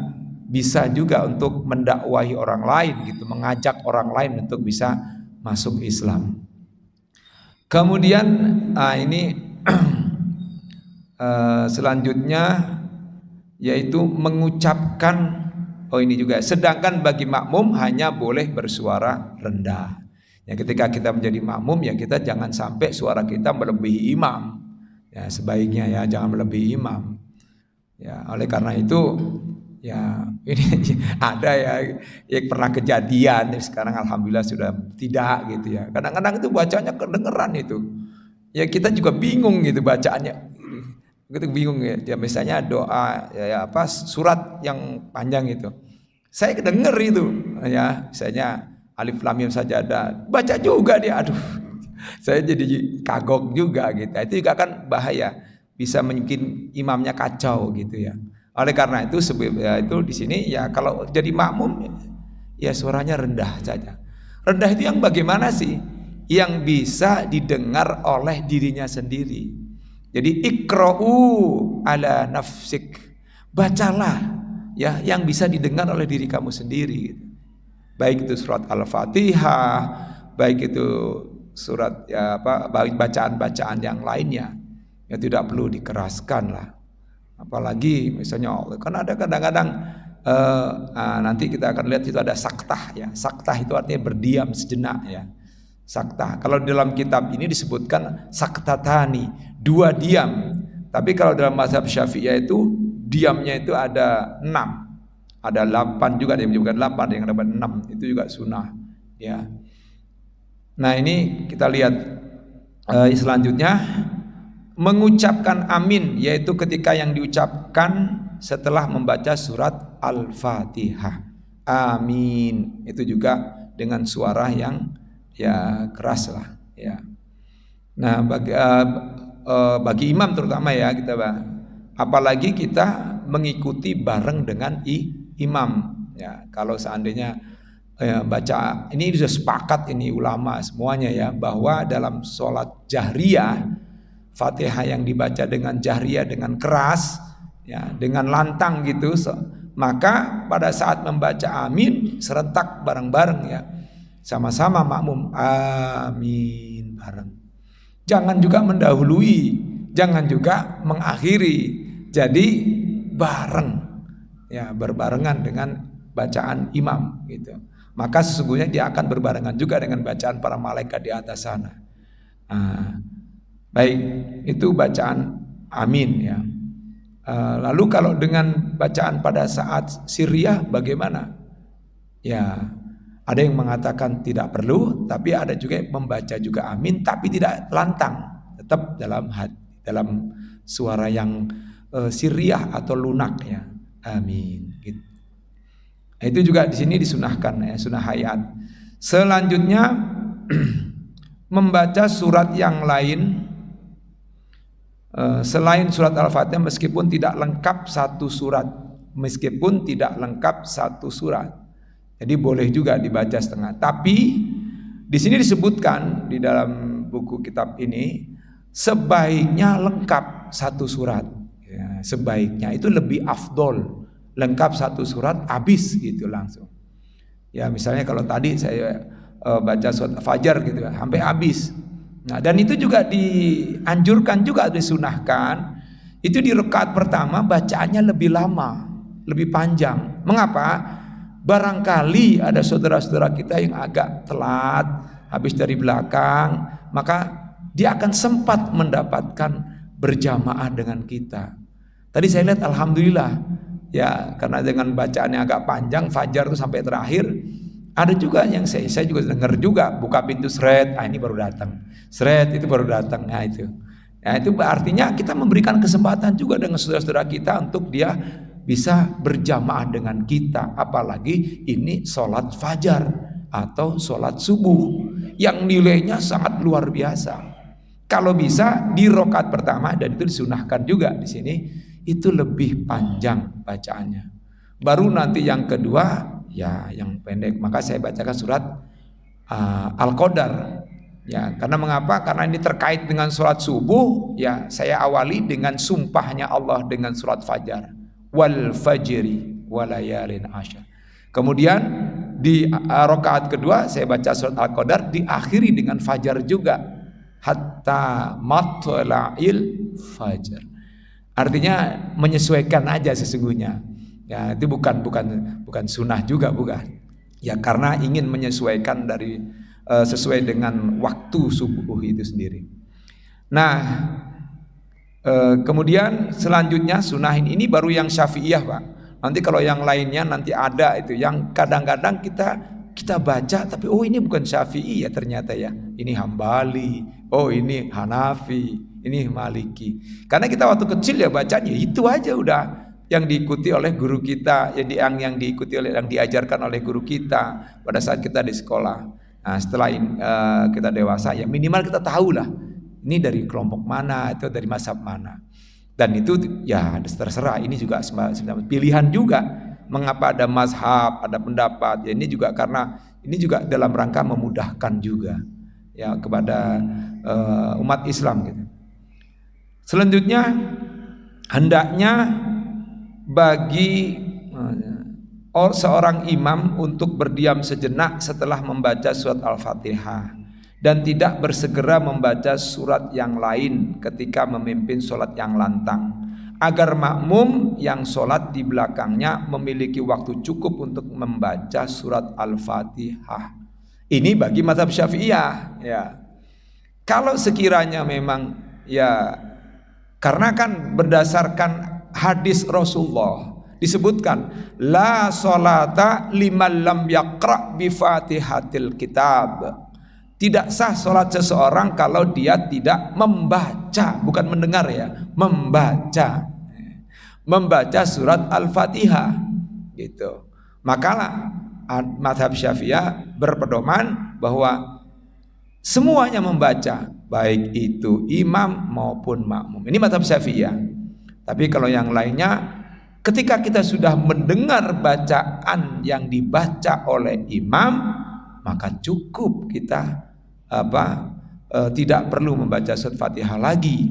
bisa juga untuk mendakwahi orang lain gitu, mengajak orang lain untuk bisa masuk Islam. Kemudian ini selanjutnya yaitu mengucapkan ini juga, sedangkan bagi makmum hanya boleh bersuara rendah. Ya ketika kita menjadi makmum ya kita jangan sampai suara kita melebihi imam. Ya sebaiknya ya jangan melebihi imam. Ya oleh karena itu ya ini ada ya pernah kejadian, sekarang alhamdulillah sudah tidak gitu ya. Kadang-kadang itu bacanya kedengeran itu. Ya kita juga bingung gitu bacaannya. Gitu bingung ya. Misalnya doa surat yang panjang itu. Saya kedenger itu ya, misalnya Alif Lam Mim Sajadah. Baca juga dia, aduh. Saya jadi kagok juga gitu. Itu juga kan bahaya. Bisa mungkin imamnya kacau gitu ya. Oleh karena itu itu di sini ya kalau jadi makmum ya suaranya rendah saja. Rendah itu yang bagaimana sih? Yang bisa didengar oleh dirinya sendiri. Jadi ikra'u ala nafsik, bacalah ya yang bisa didengar oleh diri kamu sendiri. Baik itu surat Al-Fatihah, baik itu surat bacaan-bacaan yang lainnya. Ya tidak perlu dikeraskan lah. Apalagi misalnya kan ada kadang-kadang nanti kita akan lihat itu ada saktah ya. Saktah itu artinya berdiam sejenak ya. Sakta. Kalau dalam kitab ini disebutkan saktatani, dua diam. Tapi kalau dalam mazhab Syafi'iyah itu diamnya itu ada 6. Ada 8 juga, ada yang menyebutkan 8, yang dapat 6. Itu juga sunnah, ya. Nah, ini kita lihat selanjutnya mengucapkan amin, yaitu ketika yang diucapkan setelah membaca surat Al-Fatihah. Amin. Itu juga dengan suara yang ya keras lah ya. Nah bagi imam terutama ya kita apalagi kita mengikuti bareng dengan imam ya. Kalau seandainya baca ini sudah sepakat ini ulama semuanya ya, bahwa dalam sholat jahriyah Fatihah yang dibaca dengan jahriyah dengan keras ya, dengan lantang gitu. Maka pada saat membaca amin serentak bareng-bareng ya, sama-sama makmum amin bareng. Jangan juga mendahului, jangan juga mengakhiri. Jadi bareng ya, berbarengan dengan bacaan imam gitu. Maka sesungguhnya dia akan berbarengan juga dengan bacaan para malaikat di atas sana. Baik, itu bacaan amin ya. Lalu kalau dengan bacaan pada saat sirriyah bagaimana? Ya, ada yang mengatakan tidak perlu, tapi ada juga yang membaca juga amin tapi tidak lantang, tetap dalam suara yang sirriyah atau lunak ya. Amin gitu. Itu juga di sini disunahkan ya, sunah hayat. Selanjutnya membaca surat yang lain selain surat Al-Fatihah meskipun tidak lengkap satu surat, jadi boleh juga dibaca setengah. Tapi di sini disebutkan di dalam buku kitab ini sebaiknya lengkap satu surat ya, sebaiknya itu lebih afdol, lengkap satu surat habis gitu langsung ya. Misalnya kalau tadi saya baca surat Fajar gitu ya, sampai habis. Nah, dan itu juga dianjurkan juga, disunahkan itu di rakaat pertama bacaannya lebih lama, lebih panjang. Mengapa? Barangkali ada saudara-saudara kita yang agak telat habis dari belakang, maka dia akan sempat mendapatkan berjamaah dengan kita. Tadi saya lihat alhamdulillah ya, karena dengan bacaannya agak panjang Fajar itu sampai terakhir. Ada juga yang saya juga dengar juga, buka pintu seret, ini baru datang, seret itu baru datang. Nah itu artinya kita memberikan kesempatan juga dengan saudara-saudara kita untuk dia bisa berjamaah dengan kita. Apalagi ini sholat fajar atau sholat subuh yang nilainya sangat luar biasa. Kalau bisa di rakaat pertama, dan itu disunahkan juga di sini, itu lebih panjang bacaannya. Baru nanti yang kedua ya yang pendek. Maka saya bacakan surat Al-Qadar ya. Karena mengapa? Karena ini terkait dengan surat subuh ya, saya awali dengan sumpahnya Allah dengan surat Fajar, wal fajri walayalin asyar. Kemudian di rakaat kedua saya baca surat Al-Qadar, diakhiri dengan Fajar juga, hatta matla'il fajar. Artinya menyesuaikan aja sesungguhnya. Ya, itu bukan sunnah juga, bukan. Ya, karena ingin menyesuaikan dari sesuai dengan waktu subuh itu sendiri. Nah, kemudian selanjutnya sunahin ini baru yang Syafi'iyah, Pak. Nanti kalau yang lainnya nanti ada itu yang kadang-kadang kita baca tapi oh ini bukan Syafi'i ya ternyata ya. Ini Hambali, oh ini Hanafi, ini Maliki. Karena kita waktu kecil ya bacanya itu aja udah, yang diikuti oleh guru kita, yang diikuti oleh, yang diajarkan oleh guru kita pada saat kita di sekolah. Nah, setelah kita dewasa, ya minimal kita tahulah ini dari kelompok mana, itu dari mazhab mana. Dan itu ya terserah. Ini juga sebenarnya pilihan juga. Mengapa ada mazhab, ada pendapat? Ya ini juga karena ini juga dalam rangka memudahkan juga ya kepada umat Islam gitu. Selanjutnya hendaknya bagi seorang imam untuk berdiam sejenak setelah membaca surat Al-Fatihah dan tidak bersegera membaca surat yang lain ketika memimpin sholat yang lantang, agar makmum yang sholat di belakangnya memiliki waktu cukup untuk membaca surat Al-Fatihah. Ini bagi mazhab Syafi'iyah ya. Kalau sekiranya memang ya, karena kan berdasarkan hadis Rasulullah disebutkan la sholata liman lam yaqra bi fatihatil kitab. Tidak sah sholat seseorang kalau dia tidak membaca, bukan mendengar ya, membaca surat Al-Fatihah gitu. Makalah mazhab Syafi'iyah berpedoman bahwa semuanya membaca, baik itu imam maupun makmum. Ini mazhab Syafi'iyah. Tapi kalau yang lainnya, ketika kita sudah mendengar bacaan yang dibaca oleh imam, maka cukup kita tidak perlu membaca surat Fatihah lagi.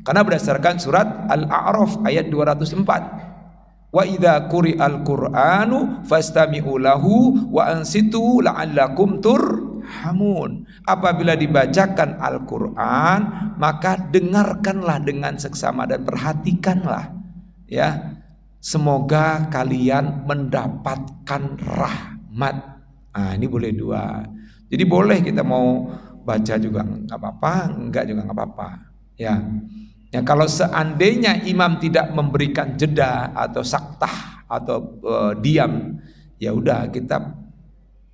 Karena berdasarkan surat Al-A'raf ayat 204. Wa idza quri'al Qur'anu fastami'u lahu wa ansitu la'allakum turhamun. Apabila dibacakan Al-Qur'an, maka dengarkanlah dengan seksama dan perhatikanlah, ya. Semoga kalian mendapatkan rahmat. Nah, ini boleh dua. Jadi boleh kita mau baca juga nggak apa-apa, enggak juga nggak apa-apa. Ya. Ya, kalau seandainya imam tidak memberikan jeda atau saktah atau diam, ya udah kita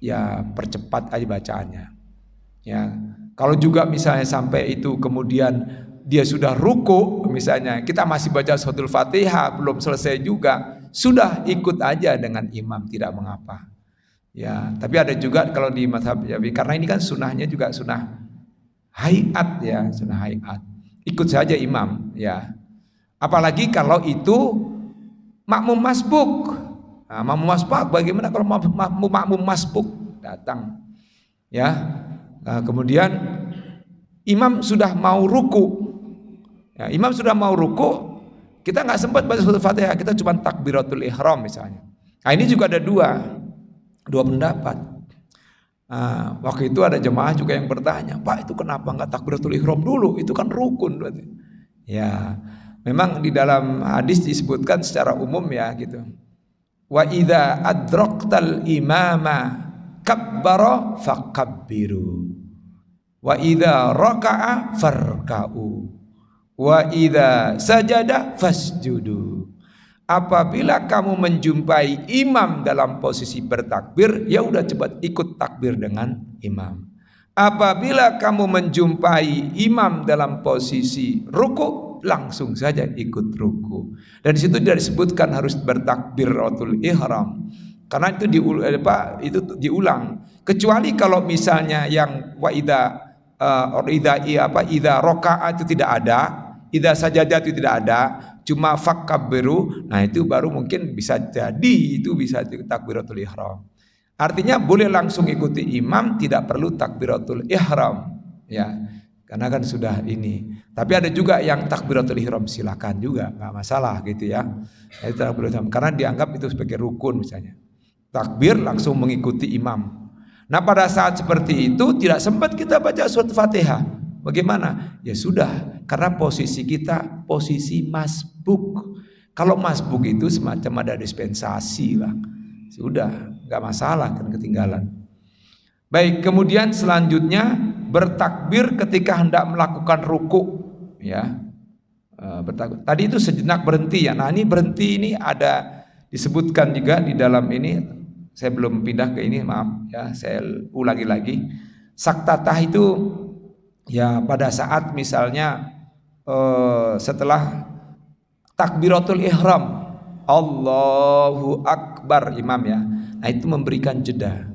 ya percepat aja bacaannya. Ya. Kalau juga misalnya sampai itu kemudian dia sudah ruku, misalnya kita masih baca suratul Fatihah belum selesai juga, sudah ikut aja dengan imam, tidak mengapa. Ya, tapi ada juga kalau di mazhab Syafi'i, karena ini kan sunahnya juga sunah hayat, ya, sunah hayat. Ikut saja imam, ya. Apalagi kalau itu makmum masbuk. Nah, makmum masbuk bagaimana kalau makmum masbuk datang, ya. Nah, kemudian imam sudah mau ruku. Ya, imam sudah mau ruku, kita nggak sempat baca suratul Fatihah, kita cuma takbiratul ihram misalnya. Nah, ini juga ada dua pendapat. Nah, waktu itu ada jemaah juga yang bertanya, Pak, itu kenapa nggak takbiratul ihram dulu? Itu kan rukun berarti. Ya, memang di dalam hadis disebutkan secara umum, ya, gitu. Wa idza adraktal imama kabbara fakabbiru. Wa idza raka'a farka'u. Wa idza sajada fasjudu. Apabila kamu menjumpai imam dalam posisi bertakbir, ya udah cepat ikut takbir dengan imam. Apabila kamu menjumpai imam dalam posisi ruku, langsung saja ikut ruku. Dan di situ tidak disebutkan harus bertakbiratul ihram. Karena itu diulang. Kecuali kalau misalnya yang wa idza idza raka'a itu tidak ada, idza sajada itu tidak ada, cuma fakabbiru, nah itu baru mungkin bisa jadi itu bisa takbiratul ihram. Artinya boleh langsung ikuti imam, tidak perlu takbiratul ihram, ya. Karena kan sudah ini. Tapi ada juga yang takbiratul ihram, silakan juga, nggak masalah gitu, ya. Itu takbiratul ihram karena dianggap itu sebagai rukun misalnya. Takbir langsung mengikuti imam. Nah, pada saat seperti itu tidak sempat kita baca surat Fatihah. Bagaimana? Ya sudah, karena posisi kita posisi masbuk. Kalau masbuk itu semacam ada dispensasi lah. Sudah, nggak masalah kan ketinggalan. Baik, kemudian selanjutnya bertakbir ketika hendak melakukan ruku, ya. Tadi itu sejenak berhenti, ya. Nah, ini berhenti ini ada disebutkan juga di dalam ini. Saya belum pindah ke ini, maaf, ya, saya ulangi lagi. Saktatah itu ya pada saat misalnya setelah takbiratul ihram, Allahu Akbar imam, ya. Nah, itu memberikan jeda.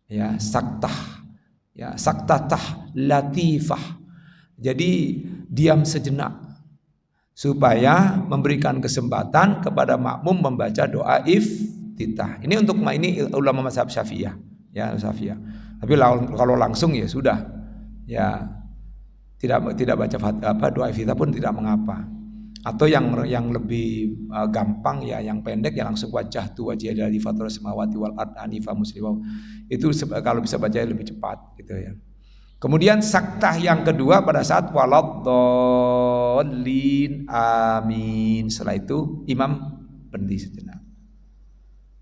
Ya, saktah. Ya, saktatah latifah. Jadi diam sejenak supaya memberikan kesempatan kepada makmum membaca doa iftitah. Ini untuk ini ulama mazhab Syafi'iyah, ya, Syafi'iyah. Tapi kalau langsung ya sudah, ya tidak baca doa iftitah pun tidak mengapa. Atau yang lebih gampang, ya, yang pendek, ya langsung wajah tu wajah dari fatur samawati wal ard anifa muslimah. Itu kalau bisa baca lebih cepat gitu, ya. Kemudian saktah yang kedua pada saat waladdallin amin. Setelah itu imam berhenti sejenak.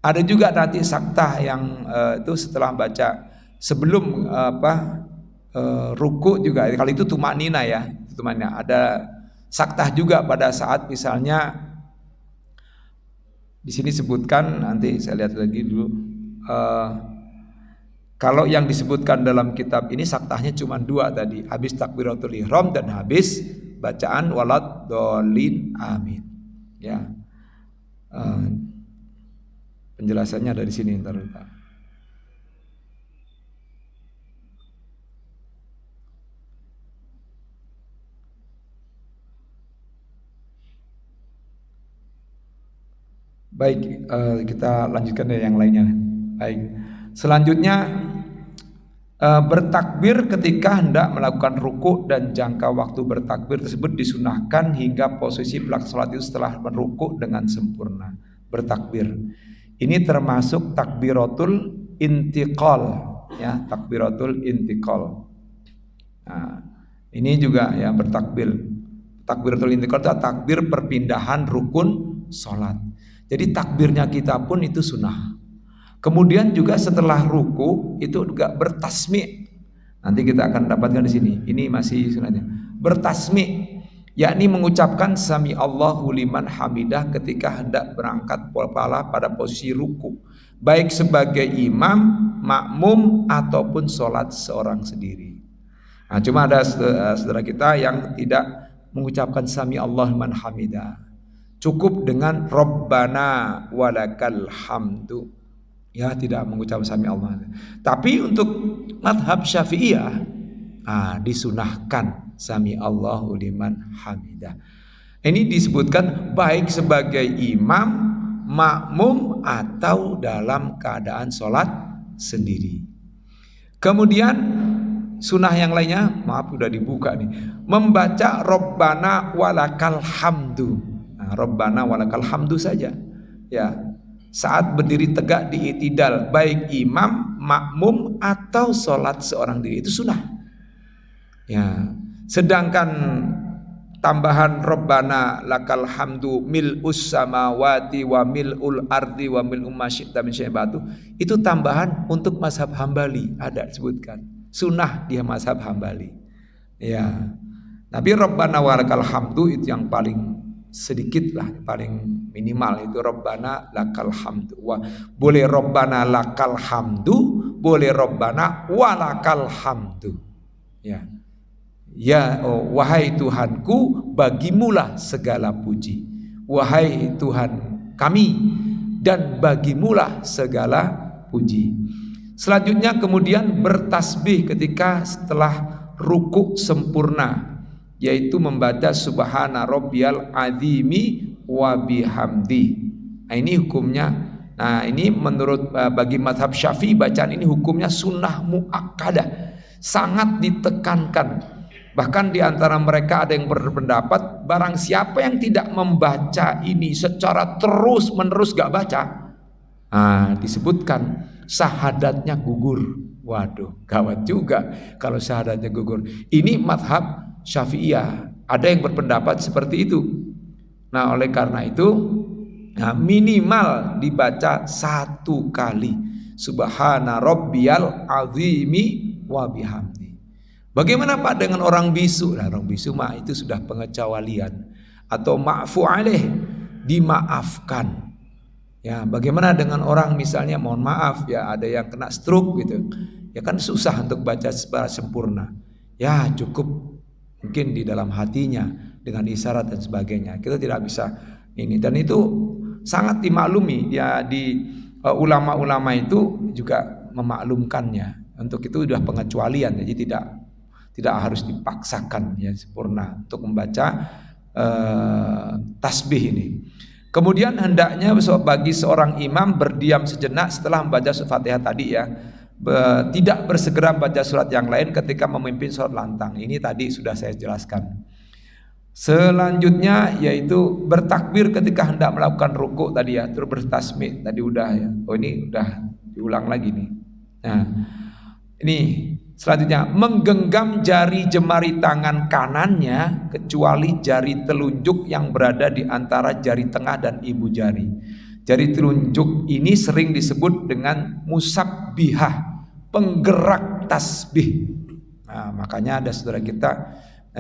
Ada juga nanti saktah yang itu setelah baca sebelum ruku juga. Kalau itu tumanina, ya, tumanina. Ada saktah juga pada saat misalnya di sini sebutkan, nanti saya lihat lagi dulu. Kalau yang disebutkan dalam kitab ini saktahnya cuma dua tadi, habis takbiratul ihram dan habis bacaan waladdallin amin, ya. Penjelasannya ada di sini, ntar. Baik, kita lanjutkan dari yang lainnya. Baik, selanjutnya Bertakbir ketika hendak melakukan ruku dan jangka waktu bertakbir tersebut disunahkan hingga posisi pelaksanaan salat itu setelah meruku dengan sempurna. Bertakbir ini termasuk takbiratul intiqal, ya, takbiratul intiqal. Nah, ini juga ya bertakbir. Takbiratul intiqal itu takbir perpindahan rukun salat. Jadi takbirnya kita pun itu sunnah. Kemudian juga setelah ruku itu juga bertasmi'. Nanti kita akan dapatkan di sini. Ini masih sunnahnya. Bertasmi', yakni mengucapkan sami Allahu liman hamidah ketika hendak berangkat kepala pada posisi ruku, baik sebagai imam, makmum ataupun sholat seorang sendiri. Nah, cuma ada saudara kita yang tidak mengucapkan sami Allahu liman hamidah. Cukup dengan Rabbana walakal hamdu. Ya, tidak mengucap sami Allah. Tapi untuk madhab Syafi'iyah disunahkan sami Allahu liman hamidah. Ini disebutkan baik sebagai imam, makmum atau dalam keadaan sholat sendiri. Kemudian sunnah yang lainnya, maaf udah dibuka nih, membaca Rabbana walakal hamdu. Rabbana walakal hamdu saja, ya. Saat berdiri tegak di i'tidal, baik imam, makmum atau sholat seorang diri, itu sunnah. Ya, sedangkan tambahan Rabbana lakal hamdu mil'us samawati wa mil'ul ardi wa mil'u ma syi'ta min syai'in ba'du, itu tambahan untuk mazhab Hambali, ada disebutkan. Sunnah dia mazhab Hambali. Ya. Tapi Rabbana walakal hamdu itu yang paling sedikit lah, paling minimal itu Rabbana lakal hamdu. Boleh Rabbana lakal hamdu, boleh Rabbana walakal hamdu. Ya. Ya, wahai Tuhanku, bagimulah segala puji. Wahai Tuhan kami, dan bagimulah segala puji. Selanjutnya kemudian bertasbih ketika setelah ruku sempurna, yaitu membaca subhana rabbiyal azimi wa bihamdi. Nah, ini hukumnya. Nah, ini menurut bagi mazhab Syafi'i bacaan ini hukumnya sunnah muakkadah, sangat ditekankan. Bahkan di antara mereka ada yang berpendapat barang siapa yang tidak membaca ini secara terus menerus gak baca, disebutkan syahadatnya gugur. Waduh, gawat juga kalau syahadatnya gugur. Ini mazhab Syafi'iyah, ada yang berpendapat seperti itu. Nah, oleh karena itu, minimal dibaca 1 kali subhana rabbiyal azimi wa bihamdi. Bagaimana Pak dengan orang bisu? Nah, orang bisu mah itu sudah pengecualian atau ma'fu alaih, dimaafkan. Ya, bagaimana dengan orang misalnya mohon maaf ya ada yang kena stroke gitu. Ya kan susah untuk baca secara sempurna. Ya, cukup mungkin di dalam hatinya dengan isyarat dan sebagainya. Kita tidak bisa ini, dan itu sangat dimaklumi ya di ulama-ulama itu juga memaklumkannya. Untuk itu sudah pengecualian, jadi tidak harus dipaksakan ya sempurna untuk membaca tasbih ini. Kemudian hendaknya bagi seorang imam berdiam sejenak setelah membaca surat Fatihah tadi ya. Tidak bersegera baca surat yang lain ketika memimpin sholat lantang. Ini tadi sudah saya jelaskan. Selanjutnya yaitu bertakbir ketika hendak melakukan rukuk tadi ya, terus bertasmi tadi udah ya. Oh, ini udah diulang lagi nih. Nah, ini selanjutnya menggenggam jari jemari tangan kanannya kecuali jari telunjuk yang berada di antara jari tengah dan ibu jari. Jari telunjuk ini sering disebut dengan musabbihah, penggerak tasbih. Nah, makanya ada saudara kita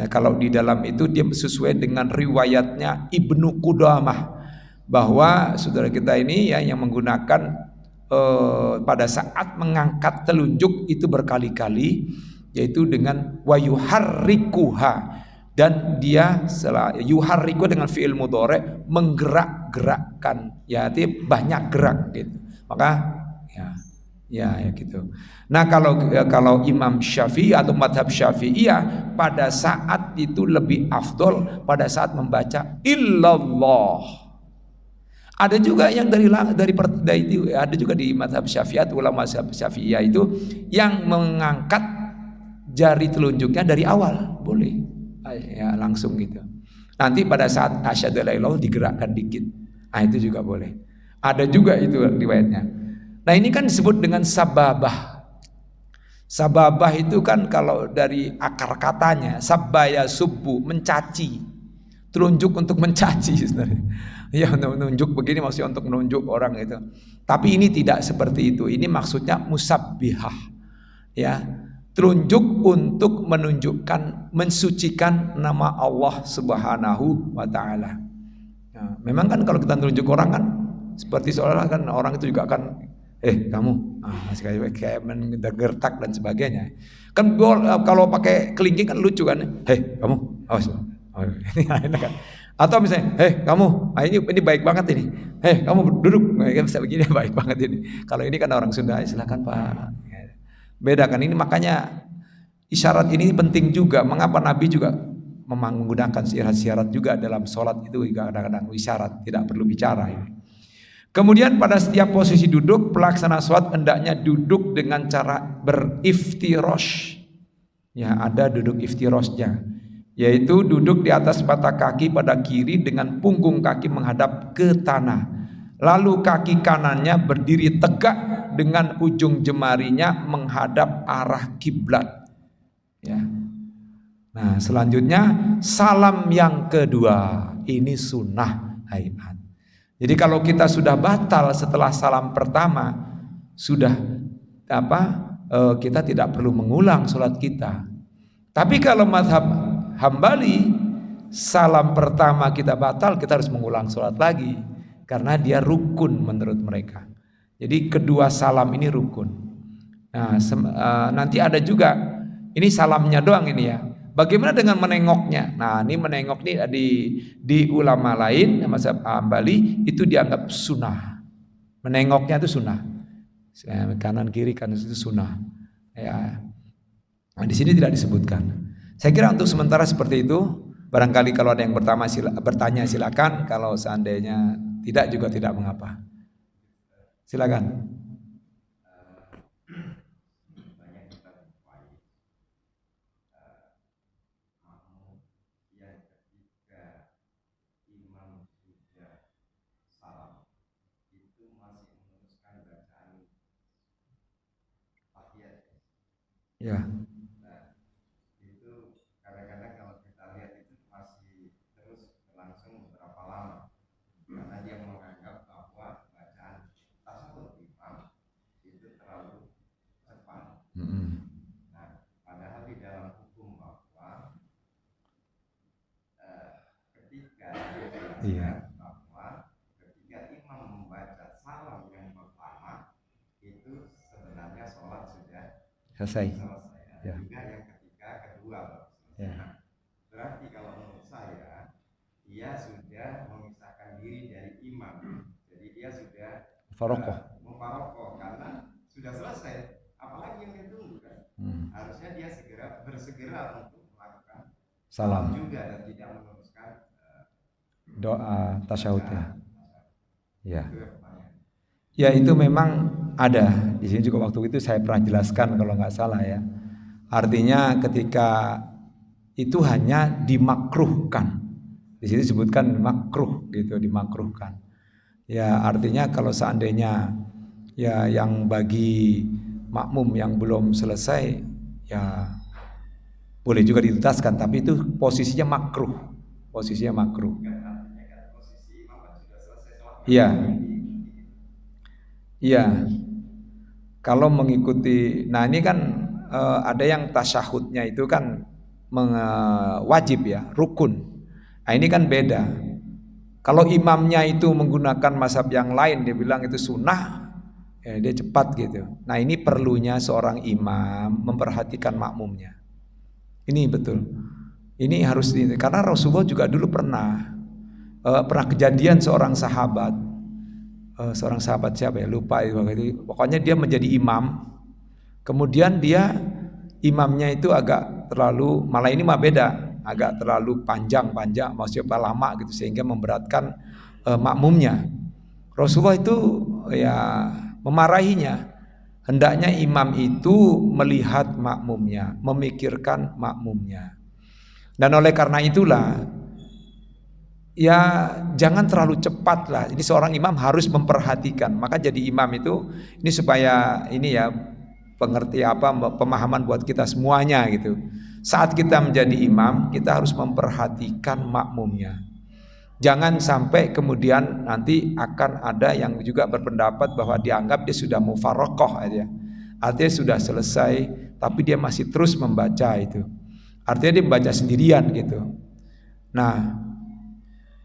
kalau di dalam itu dia sesuai dengan riwayatnya Ibnu Qudamah bahwa saudara kita ini ya yang menggunakan pada saat mengangkat telunjuk itu berkali-kali, yaitu dengan wayuharrikuha, dan dia yuharriku dengan fi'il mudhari menggerak-gerakkan, ya artinya banyak gerak gitu. Maka ya gitu. Nah, kalau Imam Syafi'i atau madhab Syafi'iyah pada saat itu lebih afdol pada saat membaca illallah. Ada juga yang dari itu, ada juga di mazhab Syafi'iyah, ulama Syafi'iyah itu yang mengangkat jari telunjuknya dari awal, boleh. Ya, langsung gitu. Nanti pada saat asyhadu alla ilaha illallah digerakkan dikit. Ah, itu juga boleh. Ada juga itu riwayatnya. Nah, ini kan disebut dengan sababah. Sababah itu kan kalau dari akar katanya sabaya subuh, mencaci, telunjuk untuk mencaci sebenarnya. Ya, untuk menunjuk begini maksudnya untuk menunjuk orang itu. Tapi ini tidak seperti itu. Ini maksudnya musabbihah. Ya, telunjuk untuk menunjukkan, mensucikan nama Allah Subhanahu wa taala. Nah, memang kan kalau kita menunjuk orang kan seperti seolah-olah kan orang itu juga akan kamu kayak menggertak dan sebagainya. Kan kalau pakai kelingking kan lucu kan. Kamu, awas. Ini kan. Atau misalnya, kamu, ini baik banget ini. Kamu duduk, bisa begini baik banget ini. Kalau ini kan orang Sunda, silakan Pak. Beda kan ini, makanya isyarat ini penting juga. Mengapa Nabi juga menggunakan isyarat juga dalam sholat itu kadang-kadang isyarat, tidak perlu bicara ini. Kemudian pada setiap posisi duduk, pelaksana sholat hendaknya duduk dengan cara beriftirosh. Ya, ada duduk iftirosnya, yaitu duduk di atas mata kaki pada kiri dengan punggung kaki menghadap ke tanah. Lalu kaki kanannya berdiri tegak dengan ujung jemarinya menghadap arah kiblat. Ya. Nah, selanjutnya salam yang kedua, ini sunnah hayat. Jadi kalau kita sudah batal setelah salam pertama, sudah kita tidak perlu mengulang sholat kita. Tapi kalau mazhab Hambali, salam pertama kita batal, kita harus mengulang sholat lagi, karena dia rukun menurut mereka. Jadi kedua salam ini rukun. Nah, nanti ada juga, ini salamnya doang ini ya. Bagaimana dengan menengoknya? Nah, ini menengok nih di ulama lain, mazhab Hambali itu dianggap sunnah. Menengoknya itu sunnah. Kanan kiri kan itu sunnah. Ya. Nah, di sini tidak disebutkan. Saya kira untuk sementara seperti itu. Barangkali kalau ada yang bertanya silakan. Kalau seandainya tidak juga tidak mengapa. Silakan. Ya. Nah, itu kadang-kadang kalau kita lihat itu masih terus berlangsung beberapa lama, karena dia menganggap bahwa bacaan tasawuf imam itu terlalu cepat. Nah, padahal di dalam hukum bahwa ketika bahwa ketika imam membaca salam yang pertama itu sebenarnya sholat sudah selesai. Ya. Juga yang ketiga, kedua, ya. Berarti kalau menurut saya, dia sudah memisahkan diri dari imam. Jadi dia sudah memfarokoh karena sudah selesai. Apalagi yang ditunggu kan? Harusnya dia bersegera untuk melakukan salam juga dan tidak meneruskan doa tasyahudnya. Ya. Ya, itu memang ada. Di sini juga waktu itu saya pernah jelaskan kalau nggak salah ya. Artinya ketika itu hanya dimakruhkan. Di sini disebutkan makruh gitu, dimakruhkan. Ya, artinya kalau seandainya ya yang bagi makmum yang belum selesai ya boleh juga dituntaskan, tapi itu posisinya makruh. Posisinya makruh. Iya. Iya. Kalau mengikuti, nah ini kan ada yang tasyahudnya itu kan wajib ya, rukun. Nah ini kan beda. Kalau imamnya itu menggunakan mazhab yang lain, dia bilang itu sunnah, ya dia cepat gitu. Nah ini perlunya seorang imam memperhatikan makmumnya. Ini betul. Ini harus karena Rasulullah juga dulu pernah kejadian seorang sahabat siapa ya, lupa itu. Pokoknya dia menjadi imam. Kemudian imamnya itu agak terlalu, malah ini mah beda, agak terlalu panjang, maksudnya lama gitu sehingga memberatkan makmumnya. Rasulullah itu ya memarahinya. Hendaknya imam itu melihat makmumnya, memikirkan makmumnya. Dan oleh karena itulah, ya jangan terlalu cepat lah. Ini seorang imam harus memperhatikan. Maka jadi imam itu ini supaya ini ya pengerti pemahaman buat kita semuanya gitu. Saat kita menjadi imam, kita harus memperhatikan makmumnya. Jangan sampai kemudian nanti akan ada yang juga berpendapat bahwa dianggap dia sudah mufaraqah aja. Artinya sudah selesai, tapi dia masih terus membaca itu. Artinya dia membaca sendirian gitu. Nah,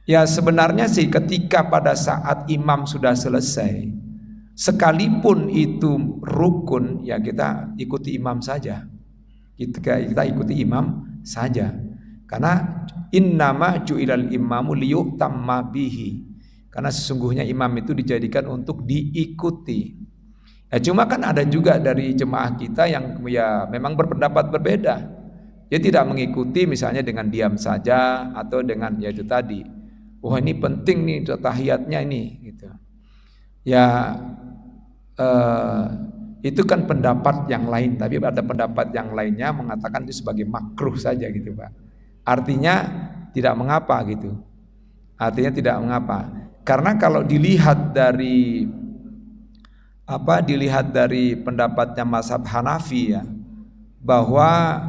ya sebenarnya sih ketika pada saat imam sudah selesai, sekalipun itu rukun, ya kita ikuti imam saja. Kita ikuti imam saja. Karena innama ju'ilal imamu liyutamma bihi. Karena sesungguhnya imam itu dijadikan untuk diikuti. Ya cuma kan ada juga dari jemaah kita yang ya memang berpendapat berbeda. Dia tidak mengikuti misalnya dengan diam saja atau dengan ya itu tadi. Wah ini penting nih tahiyatnya ini gitu. Ya itu kan pendapat yang lain, tapi ada pendapat yang lainnya mengatakan itu sebagai makruh saja gitu Pak. Artinya tidak mengapa gitu. Artinya tidak mengapa. Karena kalau dilihat dari pendapatnya mazhab Hanafi ya, bahwa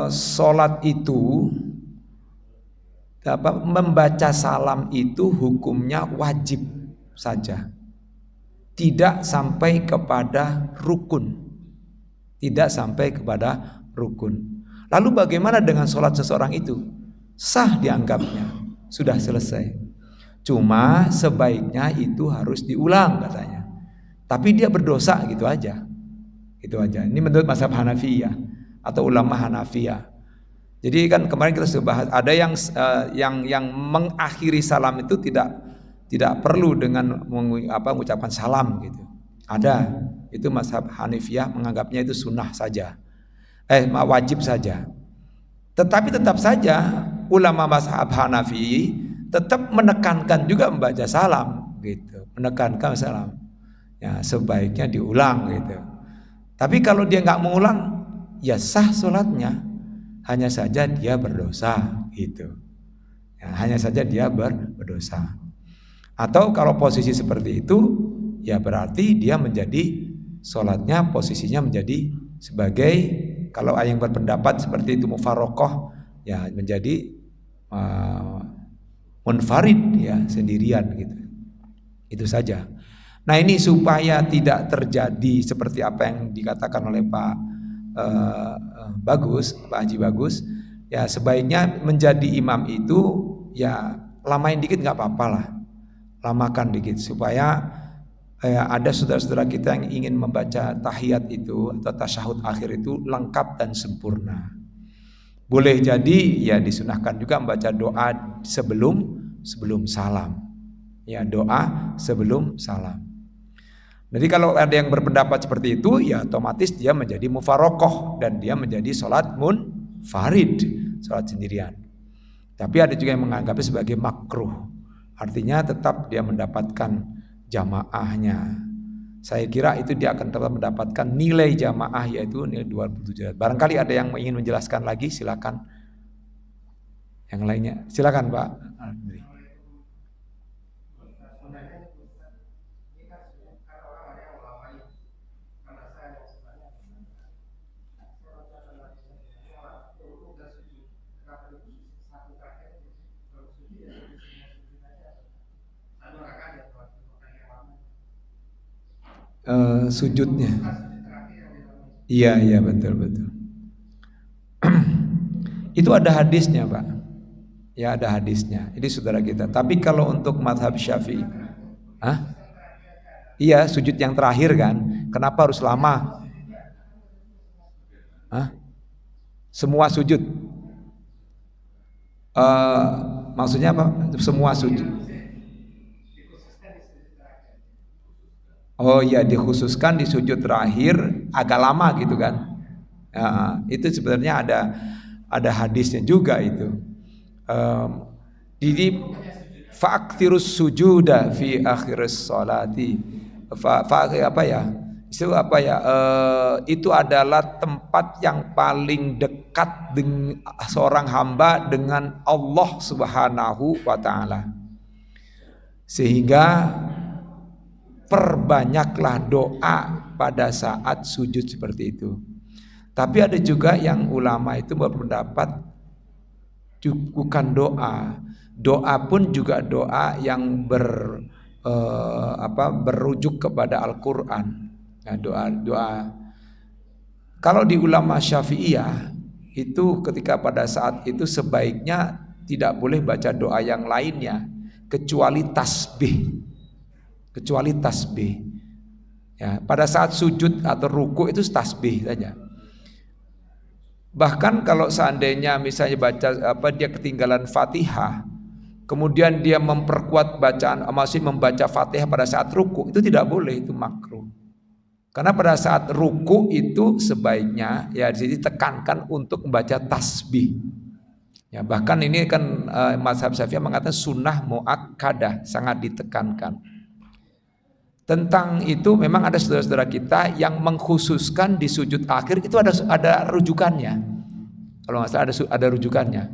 sholat itu membaca salam itu hukumnya wajib saja. Tidak sampai kepada rukun. Tidak sampai kepada rukun. Lalu bagaimana dengan sholat seseorang itu? Sah dianggapnya, sudah selesai. Cuma sebaiknya itu harus diulang katanya. Tapi dia berdosa gitu aja. Gitu aja. Ini menurut mazhab Hanafiyah atau ulama Hanafiyah. Jadi kan kemarin kita sudah bahas ada yang mengakhiri salam itu tidak perlu dengan mengucapkan salam gitu. Ada. Itu mazhab Hanafiyah menganggapnya itu sunnah saja. Wajib saja. Tetapi tetap saja ulama mazhab Hanafi tetap menekankan juga membaca salam gitu, menekankan salam. Ya sebaiknya diulang gitu. Tapi kalau dia nggak mengulang, ya sah sholatnya. Hanya saja dia berdosa gitu. Ya, hanya saja dia berdosa. Atau kalau posisi seperti itu, ya berarti dia menjadi sholatnya posisinya menjadi sebagai kalau ada yang berpendapat seperti itu mufaraqah ya menjadi munfarid ya sendirian gitu. Itu saja. Nah ini supaya tidak terjadi seperti apa yang dikatakan oleh Pak Haji Bagus, ya sebaiknya menjadi imam itu ya lamain dikit nggak apa-apa lah, lamakan dikit supaya ada saudara-saudara kita yang ingin membaca tahiyat itu atau tasyahud akhir itu lengkap dan sempurna. Boleh jadi ya disunahkan juga membaca doa sebelum salam. Ya doa sebelum salam. Jadi kalau ada yang berpendapat seperti itu ya otomatis dia menjadi mufaraqah dan dia menjadi sholat munfarid, sholat sendirian. Tapi ada juga yang menganggapnya sebagai makruh. Artinya tetap dia mendapatkan jamaahnya. Saya kira itu dia akan tetap mendapatkan nilai jamaah yaitu nilai 27. Barangkali ada yang ingin menjelaskan lagi, silakan. Yang lainnya, silakan Pak. Sujudnya. Iya betul. Itu ada hadisnya Pak. Ya ada hadisnya. Ini saudara kita. Tapi kalau untuk mazhab Syafi'i, iya sujud yang terakhir kan. Kenapa harus lama? Semua sujud. Maksudnya apa? Semua sujud. Oh iya dikhususkan di sujud terakhir agak lama gitu kan. Itu sebenarnya ada hadisnya juga itu. fa'akthirus sujuda fi akhiris sholati. Itu adalah tempat yang paling dekat dengan seorang hamba dengan Allah Subhanahu wa taala. Sehingga perbanyaklah doa pada saat sujud seperti itu. Tapi ada juga yang ulama itu berpendapat bukan doa. Doa pun juga doa yang berujuk kepada Al-Qur'an. Nah, doa. Kalau di ulama Syafi'iyah itu ketika pada saat itu sebaiknya tidak boleh baca doa yang lainnya kecuali tasbih. Ya, pada saat sujud atau ruku itu tasbih saja. Bahkan kalau seandainya misalnya dia ketinggalan Fatihah, kemudian dia memperkuat bacaan, masih membaca Fatihah pada saat ruku, itu tidak boleh, itu makruh. Karena pada saat ruku itu sebaiknya ya ditekankan untuk membaca tasbih. Ya, bahkan ini kan mazhab Syafi'iyah mengatakan sunnah muakkadah, sangat ditekankan. Tentang itu memang ada saudara-saudara kita yang mengkhususkan di sujud akhir itu ada rujukannya. Kalau nggak salah ada rujukannya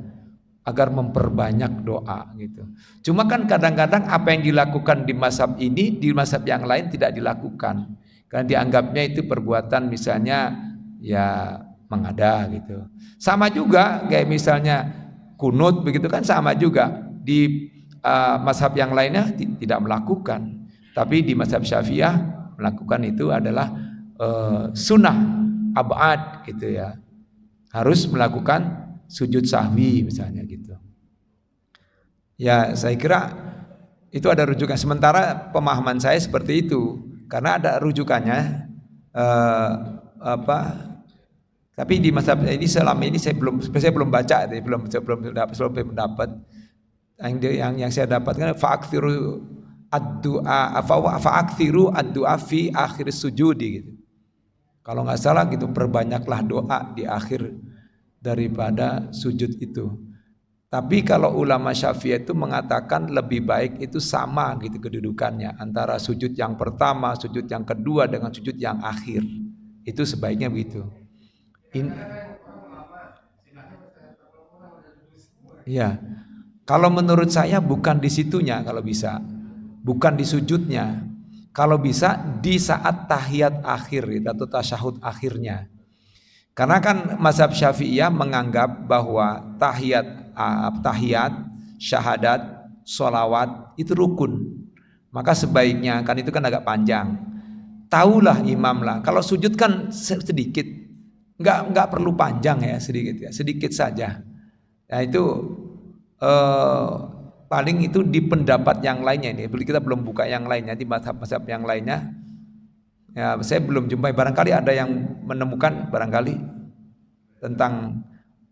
agar memperbanyak doa gitu. Cuma kan kadang-kadang apa yang dilakukan di mazhab ini di mazhab yang lain tidak dilakukan. Karena dianggapnya itu perbuatan misalnya ya mengada gitu. Sama juga kayak misalnya kunut begitu kan sama juga di mazhab yang lainnya tidak melakukan. Tapi di mazhab Syafi'iyah melakukan itu adalah sunnah ab'ad gitu ya. Harus melakukan sujud sahwi misalnya gitu. Ya saya kira itu ada rujukan. Sementara pemahaman saya seperti itu. Karena ada rujukannya tapi di mazhab ini selama ini saya belum baca, belum dapat yang saya dapatkan fa'akthiru ad-du'a fi akhir sujudi gitu. Kalau nggak salah gitu, perbanyaklah doa di akhir daripada sujud itu. Tapi kalau ulama Syafi'i itu mengatakan lebih baik itu sama gitu kedudukannya antara sujud yang pertama, sujud yang kedua dengan sujud yang akhir. Itu sebaiknya begitu. Ya. Kalau menurut saya bukan di situnya kalau bisa. Bukan di sujudnya. Kalau bisa di saat tahiyat akhir atau tasyahud akhirnya. Karena kan mazhab Syafi'iyah menganggap bahwa tahiyat, syahadat, sholawat itu rukun. Maka sebaiknya kan itu kan agak panjang. Tahulah imam lah. Kalau sujud kan sedikit, nggak perlu panjang ya sedikit saja. Nah itu paling itu di pendapat yang lainnya ini. Kita belum buka yang lainnya di mazhab yang lainnya. Ya, saya belum jumpai, barangkali ada yang menemukan barangkali tentang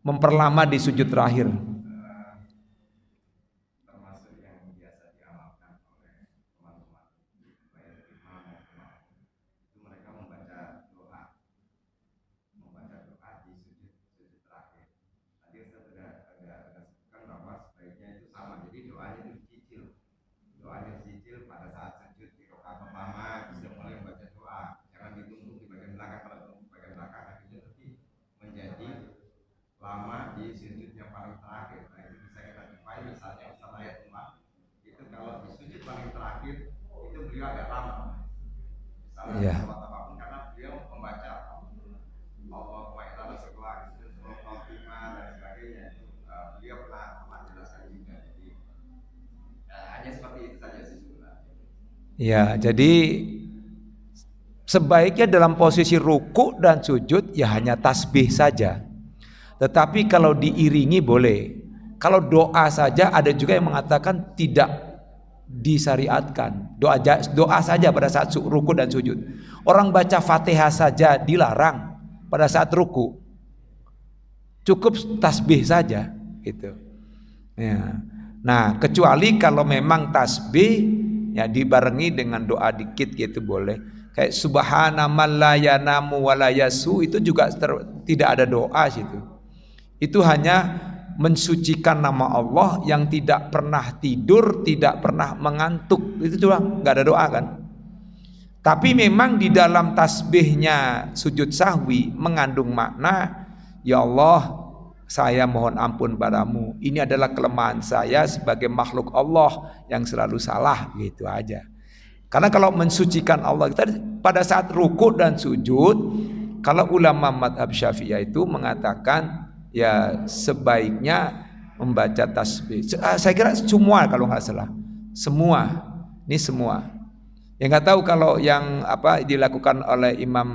memperlama di sujud terakhir. Termasuk yang biasa diamalkan oleh teman-teman baik imam maupun makmum, itu mereka membaca doa di sujud terakhir. Tadi saya sudah sebutkan bahwa sebaiknya itu sama, jadi doanya dicicil pada saat sujud di rakaat pertama sudah mulai membaca doa, jangan ditunggu di bagian belakang. Kalau tunggu di bagian belakang akhirnya nanti menjadi lama di sujud yang paling terakhir. Nah itu bisa kita jumpai misalnya Ustaz Ayatullah itu kalau di sujud paling terakhir itu beliau agak lama misalnya sholat apapun, karena beliau membaca Allahumma inna nas'aluka husnul khotimah dan sebagainya. Beliau pernah jelaskan juga. Jadi hanya seperti itu saja sih sebenarnya. Ya, jadi sebaiknya dalam posisi ruku dan sujud ya hanya tasbih saja. Tetapi kalau diiringi boleh. Kalau doa saja ada juga yang mengatakan tidak disyariatkan. Doa saja pada saat ruku dan sujud. Orang baca Fatihah saja dilarang pada saat ruku. Cukup tasbih saja gitu. Ya. Nah, kecuali kalau memang tasbih ya dibarengi dengan doa dikit gitu boleh. Kayak subhana man la yanamu wa la yasu itu juga tidak ada doa situ. Itu hanya mensucikan nama Allah yang tidak pernah tidur, tidak pernah mengantuk. Itu juga nggak ada doa kan. Tapi memang di dalam tasbihnya sujud sahwi mengandung makna, ya Allah, saya mohon ampun padamu. Ini adalah kelemahan saya sebagai makhluk Allah yang selalu salah, gitu aja. Karena kalau mensucikan Allah, kita pada saat rukuk dan sujud, kalau ulama madhab Syafi'iyah itu mengatakan ya sebaiknya membaca tasbih. Saya kira semua kalau nggak salah, semua, ini semua. Yang nggak tahu kalau yang apa dilakukan oleh Imam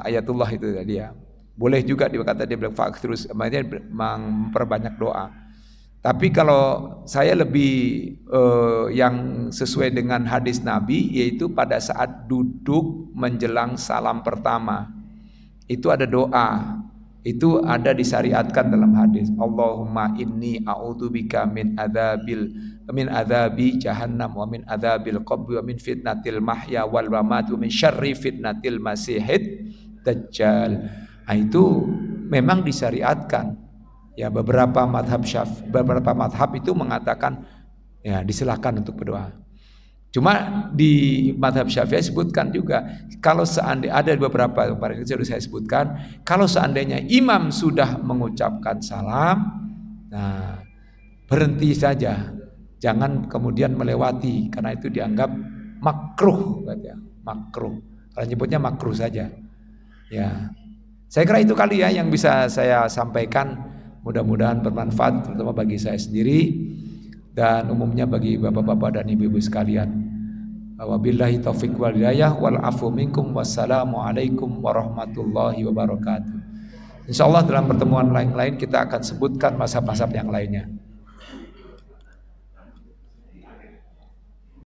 Ayatullah itu tadi ya. Boleh juga dikata dia bilang terus memperbanyak doa. Tapi kalau saya lebih yang sesuai dengan hadis Nabi, yaitu pada saat duduk menjelang salam pertama itu ada doa, itu ada disyariatkan dalam hadis. Allahumma inni a'udzubika min adzabi jahannam wa min adzabil qabri wa min fitnatil mahya wal mamat wa min syarri fitnatil masihid dajjal. Nah, itu memang disyariatkan. Ya, beberapa madhab itu mengatakan ya disilahkan untuk berdoa. Cuma di madhab Syafi'i sebutkan juga kalau seandainya ada beberapa kemarin itu sudah saya sebutkan, kalau seandainya imam sudah mengucapkan salam, nah berhenti saja, jangan kemudian melewati karena itu dianggap makruh, katanya makruh. Kalau nyebutnya makruh saja. Ya, saya kira itu kali ya yang bisa saya sampaikan. Mudah-mudahan bermanfaat terutama bagi saya sendiri dan umumnya bagi bapak-bapak dan ibu-ibu sekalian. Wabillahi taufiq wal hidayah wal afu minkum wassalamualaikum warahmatullahi wabarakatuh. Insyaallah dalam pertemuan lain-lain kita akan sebutkan mazhab-mazhab yang lainnya.